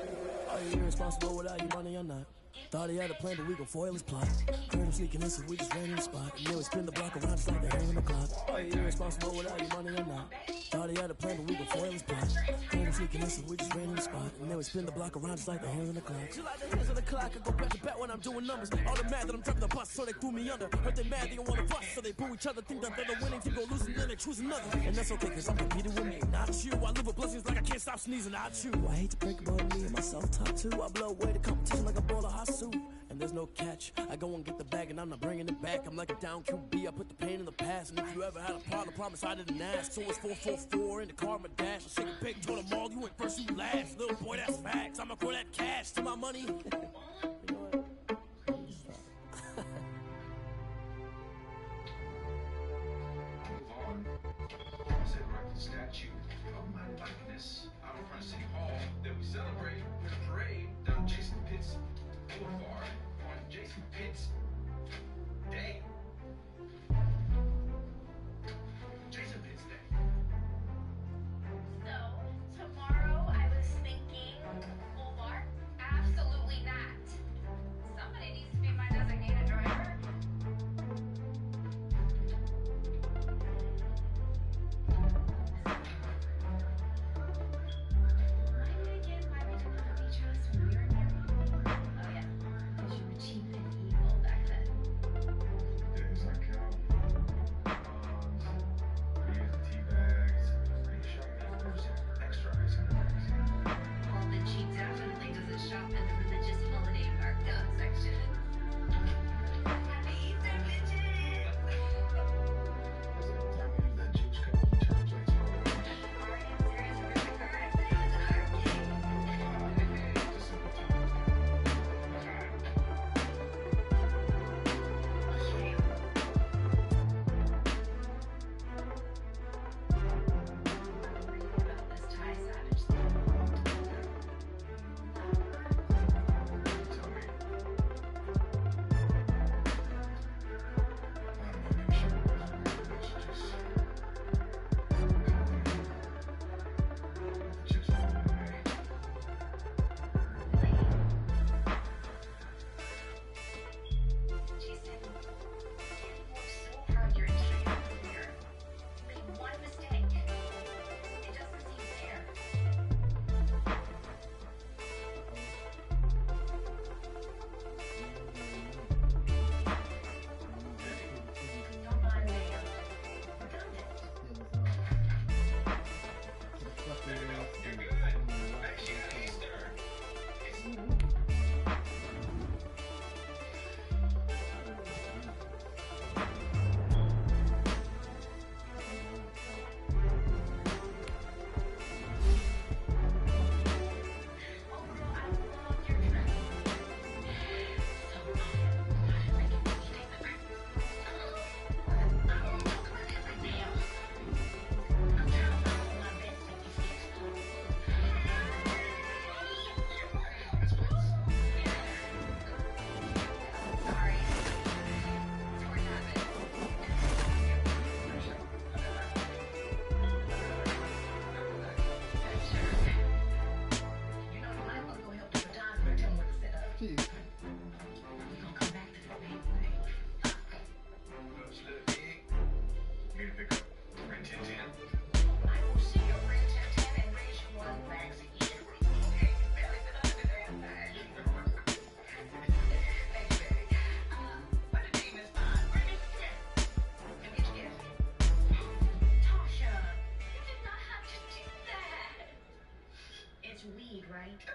Are you irresponsible without your money? I'm not. Thought he had a plan, but we gon' foil his plot. Heard him sneaking in, so we just ran in the spot. And then we spin the block around just like the hand in the clock. Are you irresponsible without your money? I'm not. Thought he had a plan, but we gon' foil his plot. Heard him sneaking in, so we just ran in the spot. And then we spin the block around just like the hand in the clock. Just like the hands of the clock, I go back to back when I'm doing numbers. All the mad that I'm driving the bus, so they threw me under. Heard they mad, they don't wanna bust, so they boo each other. Think that they're the winning team, go losing, then they choose another. And that's okay, cause I'm competing with me, not you. I live with blessings like I can't stop sneezing, not you. I hate to break about me and my self-talk too. I blow away the competition like a ball of hot soup. And there's no catch. I go and get the bag and I'm not bringing it back. I'm like a down QB, I put the pain in the past. And if you ever had a problem, promise I didn't ask. So it's 444 in the car, my dash. I shake a big, told them all, you went first, you last. Little boy, that's facts. I'ma grow that cash to my money. You know what? Said erect a statue of my likeness out in front of City Hall that we celebrate with a parade down Jason Pitts Boulevard on Jason Pitts Day. Jason Pitts Day. So, tomorrow I was thinking, Boulevard? Absolutely not. Somebody needs to be my designated driver. Mike.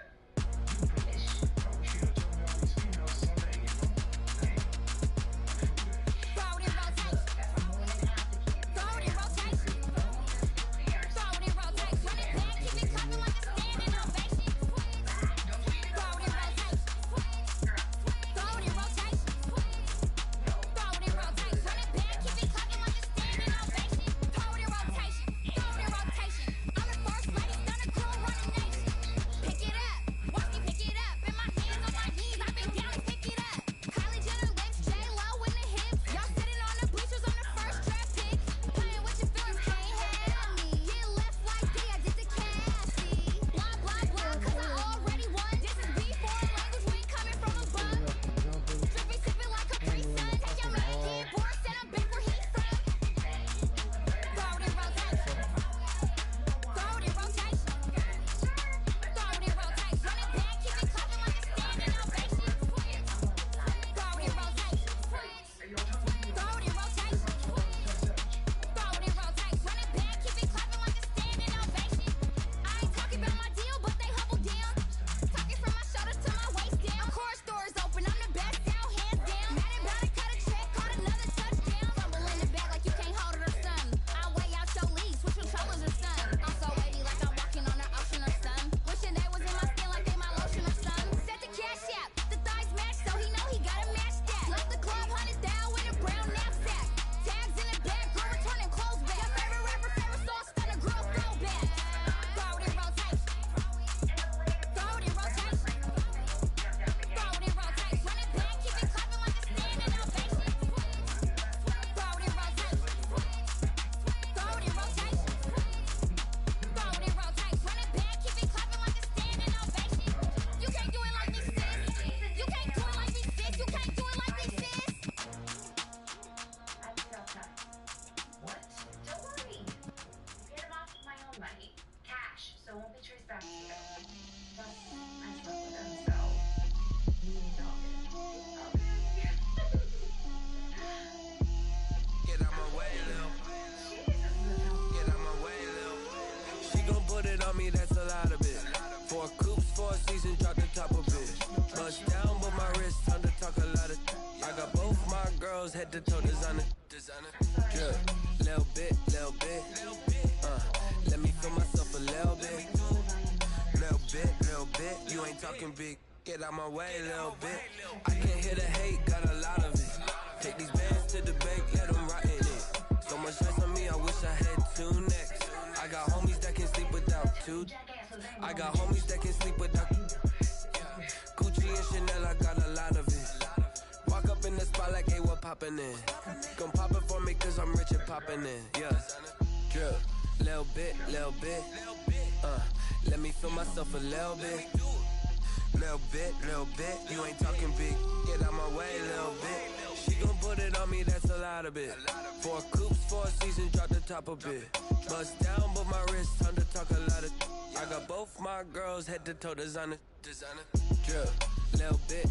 Head to toe designer, drip, little bit, let me feel myself a little bit, you ain't talking big, get out my way, little bit, I can't hear the hate, got a lot of it, take these bands to the bank, let them rot in it, so much stress on me, I wish I had two necks, I got homies that can sleep without two, I got homies that can sleep without, Gucci and Chanel, I got a lot of it, walk up in the spot like, hey, what poppin' in? Gon' pop it for me cause I'm rich and poppin' in, yeah. Drip, little bit, let me feel myself a little bit. Little bit, you ain't talking big, get out my way, little bit. She gon' put it on me, that's a lot of it. 4 coops, 4 seasons, drop the top a bit. Bust down, but my wrist, time to talk a lot of. I got both my girls, head to toe designer. Drip, little bit,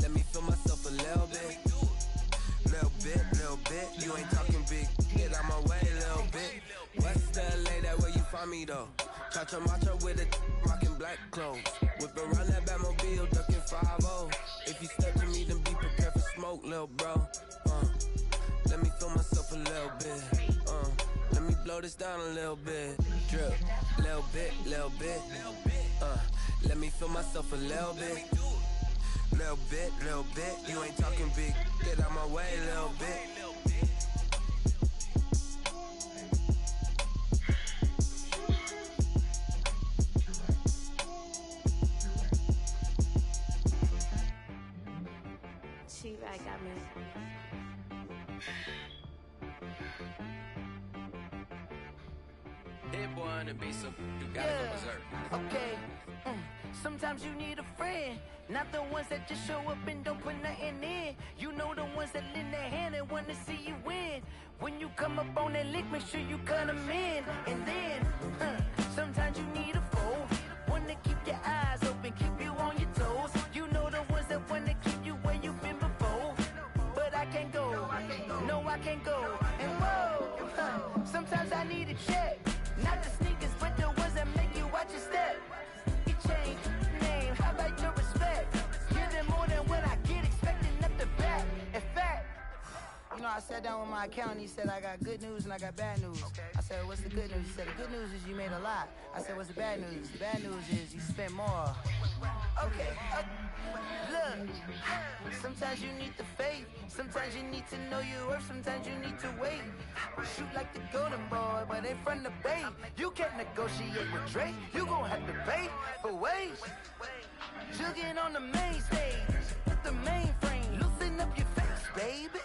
let me feel myself a little bit. Little bit, you ain't talking big, get out my way, little bit. West LA, that where you find me though. Chacha macha with it, rockin' black clothes. Whip around that Batmobile, ducking 5-0. If you step to me, then be prepared for smoke, little bro. Let me feel myself a little bit. Let me blow this down a little bit. Drip, little bit. Let me feel myself a little bit. Little bit, you ain't talking big, get out my way, little bit. T-Rag got me. Hit one and be some, you gotta go berserk. Okay. Sometimes you need a friend, not the ones that just show up and don't put nothing in. You know the ones that lend their hand and want to see you win. When you come up on that lick, make sure you cut them in. And then, sometimes you need a foe, one to keep your eyes open, keep you on your toes. You know the ones that want to keep you where you've been before. But I can't go, no I can't go. And whoa, sometimes I need a check, not the sneakers, but the ones that make you watch your step. I sat down with my accountant. He said, I got good news and I got bad news. I said, what's the good news? He said, the good news is you made a lot. I said, what's the bad news? The bad news is you spent more. Okay, look, sometimes you need the faith. Sometimes you need to know your worth. Sometimes you need to wait. Shoot like the golden boy, but ain't from the bay. You can't negotiate with Drake. You gon' have to pay for ways. Jugging on the main stage with the mainframe. Loosen up your face, baby.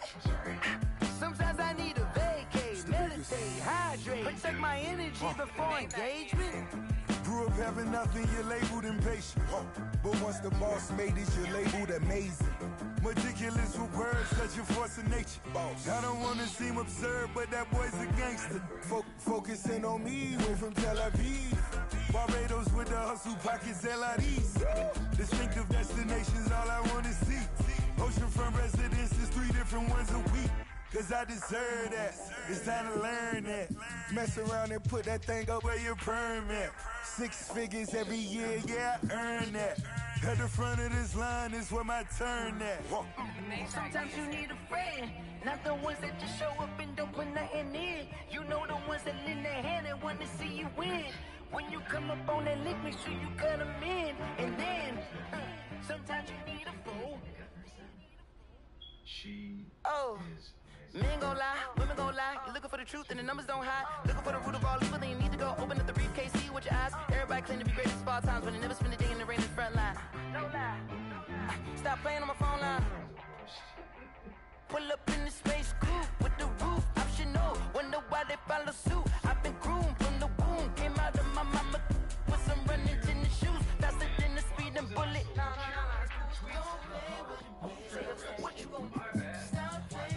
Sometimes I need a vacate, meditate, hydrate, protect my energy before engagement. Grew up having nothing, you're labeled impatient. But once the boss made it, you're labeled amazing. Meticulous with words, such a force of nature. I don't wanna seem absurd, but that boy's a gangster. Focusing on me, went from Tel Aviv. Barbados with the hustle pockets, LIDs. Distinctive destinations, all I wanna see. Oceanfront residences, 3 different ones a week. Cause I deserve that, it's time to learn that. Mess around and put that thing up where your permit. 6 figures every year, yeah, I earn that. At the front of this line is where my turn at. Sometimes you need a friend, not the ones that just show up and don't put nothing in. You know the ones that lend their hand and want to see you win. When you come up on that lick, make sure you cut them in. And then, sometimes you need a fool. Men gon' lie, women gon' lie. You're looking for the truth and the numbers don't hide. Looking for the root of all evil, then you need to go open up the briefcase, see with your eyes. Everybody claim to be greatest of all times, but they never spend a day in the rain in the front line. No lie. Stop playing on my phone line. Pull up in the space coupe with the roof optional. Wonder why they follow suit. I've been groomed from the womb. Came out of my mama with some running tennis shoes. Faster than the speeding bullet. What you gon' do? Stop playing.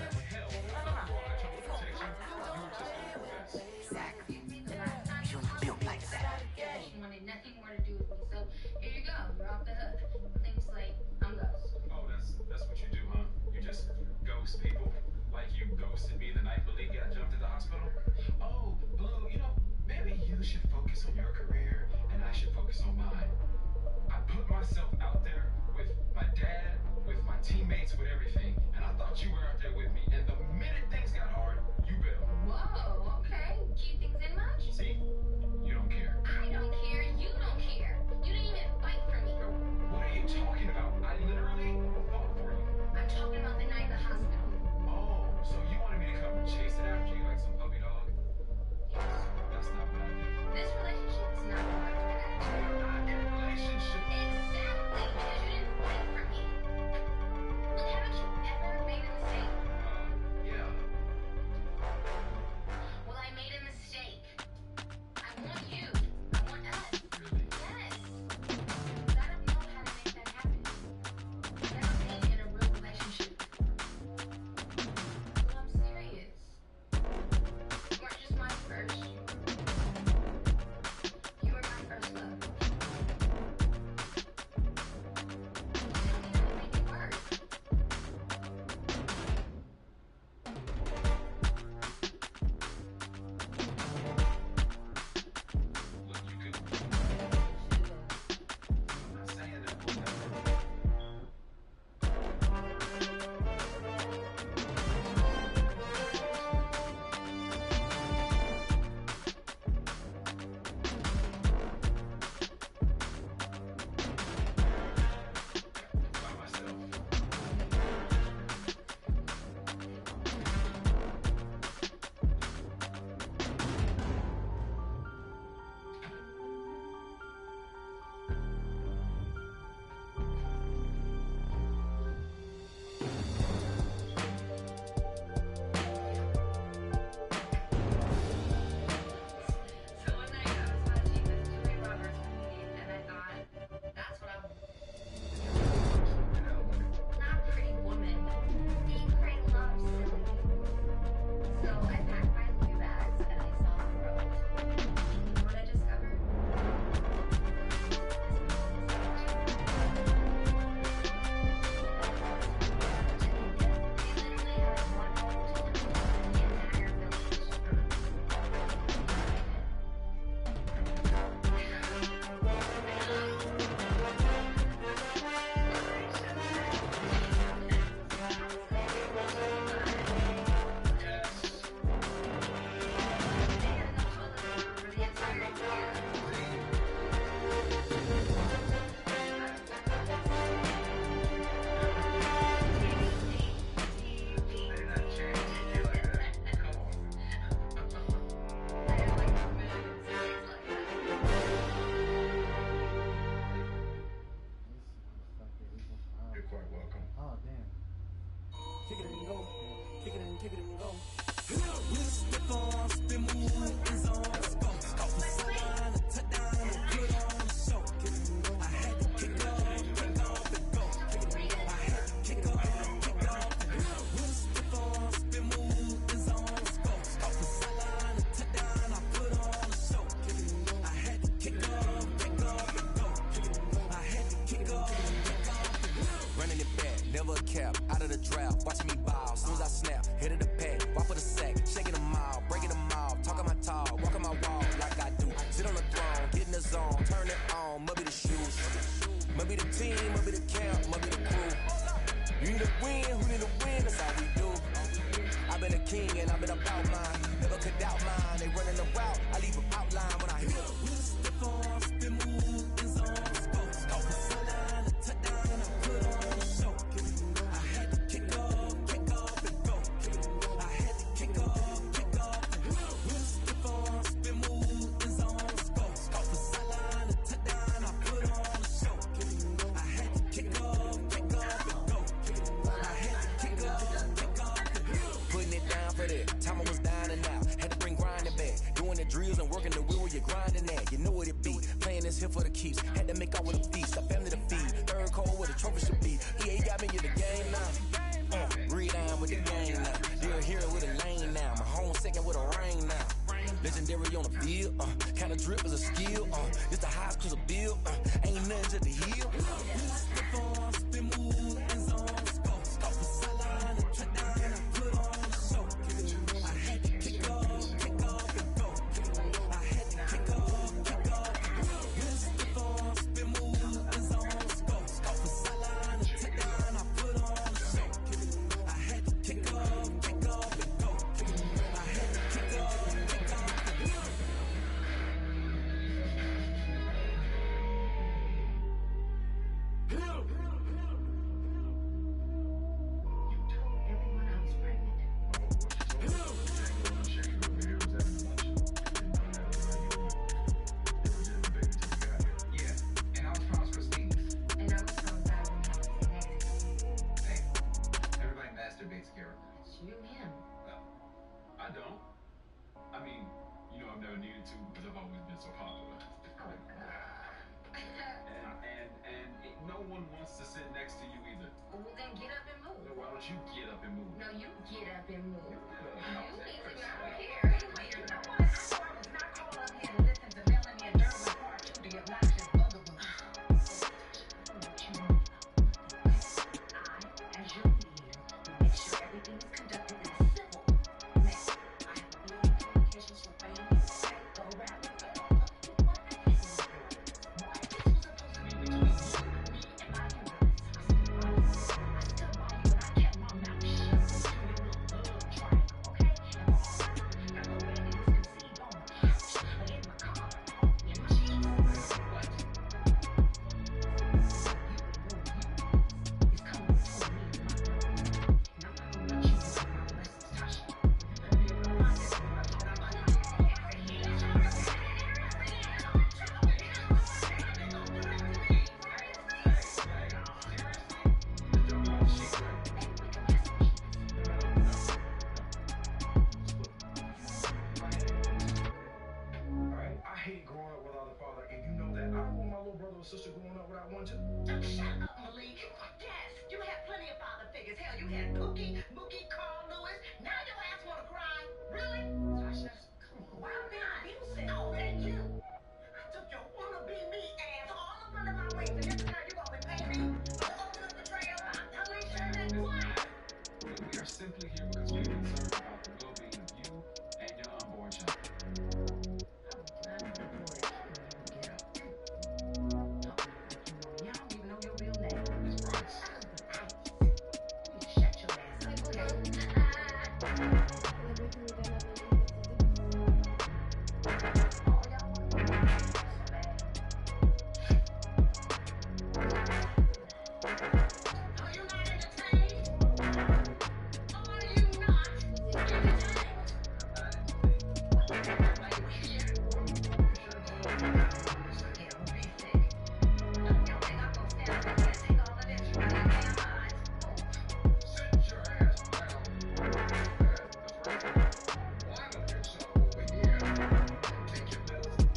Wanted nothing more to do with me, so here you go. You're off the hook. Things like I'm ghost. Oh, that's what you do, huh? You just ghost people? Like you ghosted me the night Malik got jumped at the hospital? Oh, king and I've been about mine. Never could doubt mine. They running the route, I leave them outline when I hit them. Step on, spin move, in zone, scope. Off the sideline, a touchdown, I put on a show. I had to kick off and go. I had to kick off and go. Step on, spin move, in zone, scope. Off the sideline, a touchdown, I put on a show. I had to kick off and go. I had to kick off and go. Putting it down for that. Time I was down and out. Had to bring grinding back. Doing the drills and working the wheel where you're grinding at. You know what it be. Playing this here for the keeps. Had to make all with a feast. A family to feed. Third cold where the trophy should be. EA got me in the game now. Breathe down with the game now. You're a hero with a lane now. My home second with a ring now. Legendary on the field. Kinda drip is a skill. It's the highs cause a bill. Ain't nothing to the heel. Step on, spin move, and zone, scope. Off the sideline, a touchdown, I put on a show. I had to kick off and go. I had to kick off and go. Step on, spin move, and zone, scope. Off the sideline, a touchdown, I put on a show. I had to kick off and go. I had to kick off and go. I don't. I mean, I've never needed to because I've always been so popular. and no one wants to sit next to you either. Well, then get up and move. So why don't you get up and move? No, you get up and move. You need to get over here. You know what? I was not called up here to listen to Melanie and Derwin Part 2, the obnoxious bugaboos. I, as your leader, will make sure everything is conducted in a civil manner. I have ability communications for family, go around the world. This was supposed to be between you, me, and my universe. I stood by you and I kept my mouth shut until your little love triangle, okay? And my father got the baby was conceived on the couch, in my car, in my sheets. What? It's coming between me and my brother. And I'm not gonna let you know my blessings, Tasha. And be in the process of what I'm talking about. Alright? I hate growing up without a father, and you know that. I don't want my little brother or sister growing up without one too. Shut up, Malik. Yes, you had plenty of father figures. Hell, you had Mookie, Carl Lewis. Now your ass wanna cry. Really? Tasha, come on. Why am I abusive? No, thank you. I took your wanna-be me ass all up under my wings, and every time you gonna repay me for the ultimate betrayal. I'm not sure that why. We are simply here because we're concerned about the well-being of you and your unborn child. Y'all don't even know your real name. It's Bryce. You shut your ass up, okay? Are you not entertained? Are you not entertained? Why you here? Yeah, we'll be sick. Don't you think I'm gonna stand up and take all of this from your damn eyes? Sit your ass down. That's right. Why don't you sit over here and take your medicine?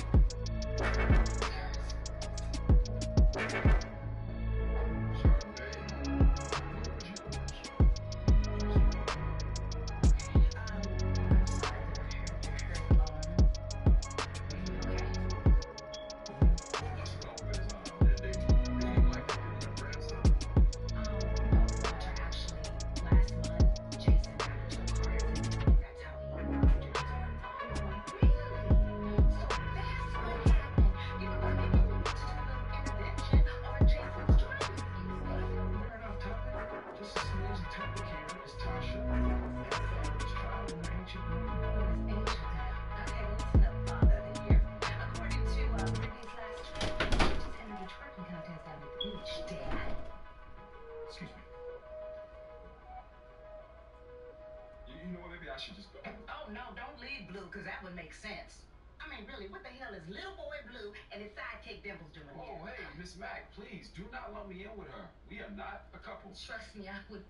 Blue, because that would make sense. I mean, really, what the hell is little boy Blue and his sidekick Dimples doing here? Oh, hey, Miss Mac, please, do not lump me in with her. We are not a couple. Trust me, I would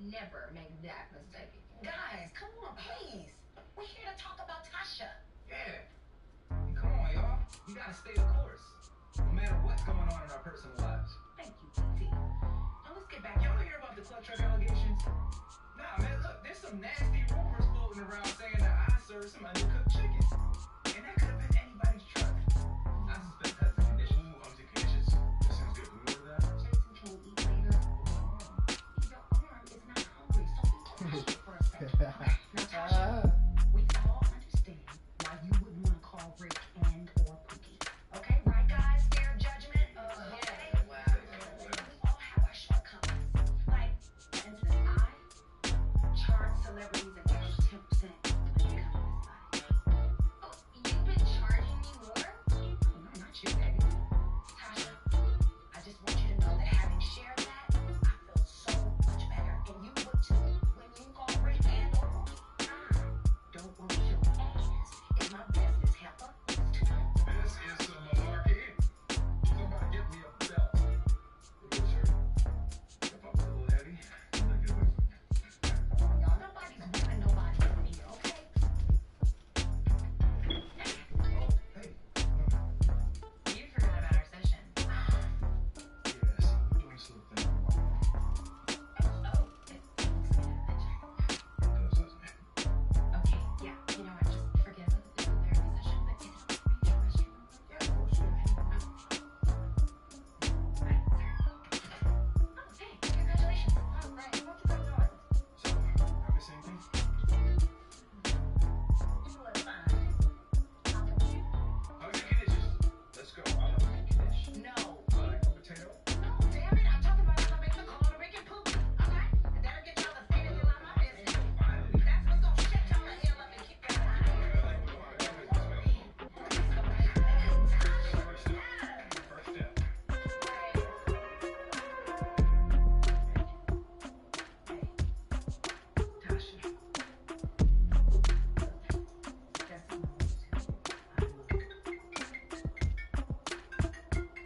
never make that mistake. Guys, come on, please. We're here to talk about Tasha. Yeah. Come on, y'all. You gotta stay the course. No matter what's going on in our personal lives. Thank you, T. Now let's get back. Y'all hear about the club truck allegations? Nah, man, look, there's some nasty rumors floating around saying that I served some undercooked chicken. And that could have been anybody's truck. I suspect that's the condition. Ooh, I'm the conditions. That sounds good. Can we order that? Jason, can we eat later? Your arm is not hungry, so be quiet for a second. Now, Tasha, we all understand why you wouldn't want to call Rick and or Pookie. Okay, right, guys? Fair judgment? Okay. We all have our shortcomings. Like, for instance, I charge celebrities an extra 10% when they come to this body. Oh, you've been charging me more? No, not you, baby. Tasha, I just want you to know that having shared that, I feel so much better. And you would too when you call Rick and or Pookie. I don't want your ass. It's my business, helper. This is some malarkey. Somebody get me a belt. It was her. If I'm a little heavy, I'll get away from me. Y'all, nobody's whipping nobody in here, okay? Oh, hey. You forgot about our session. Yeah, see, we're doing this little thing on my phone. Oh, it looks like a picture. It does, doesn't it? Okay, yeah, you know what, just forget about the therapy session, but is it okay to rush you? Yeah, of course, yeah. Oh, hey, congratulations. Oh, right, what's the noise? So, I miss anything? You look fine. How about you? How's your conditions? Let's go. I love a condition. No. I like a potato. No, damn it, I'm talking about how to make the call to Rick and Pookie, okay? That'll get y'all the state of your my business. That's what's gonna shut y'all the hell up and keep y'all out of here. First step. Tasha. That's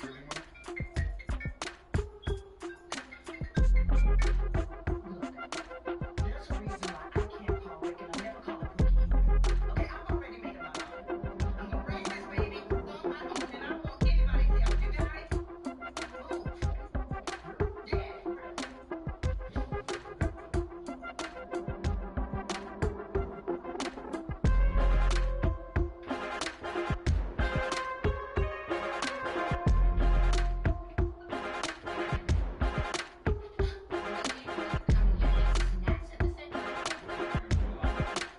Really, Mom? There's a reason why I can't call Rick and I'll never call him Pookie. Okay, I've already made up my mind. I'm gonna raise this baby on my own and I don't want anybody's help. You guys? Move. Yeah.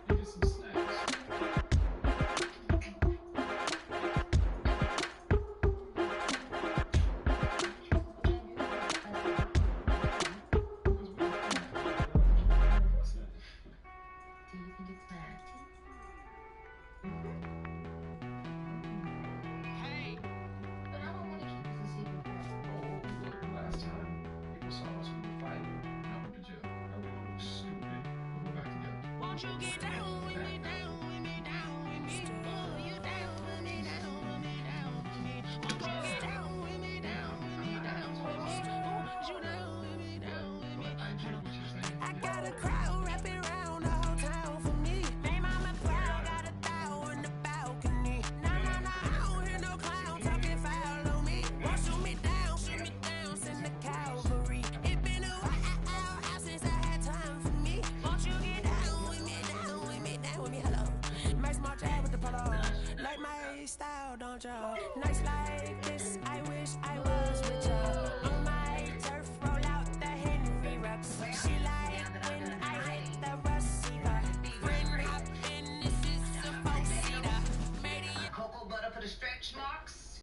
Get some snacks. What's that? Do you think it's nasty? Hey! But I don't want to keep this a secret forever. Oh, look, last time, people saw us when we fight. I went to jail. I would look stupid. We'll go back together. Won't you get down with me, down with me, down with me? Oh, you down with me, down with me, down with me. Won't you get down with me, down with me, down with me? Oh, you down with me, down with me. I got a crowd wrapping around the whole town for me. They mama proud, got a thou in the balcony. Nah, I don't hear no clown talking foul on me. Won't shoot me down, send the cavalry. It been a while since I had time for me. Won't you get down with me, down with me, down with me? Hello, nice smart jab with the polo. Like my style, don't you?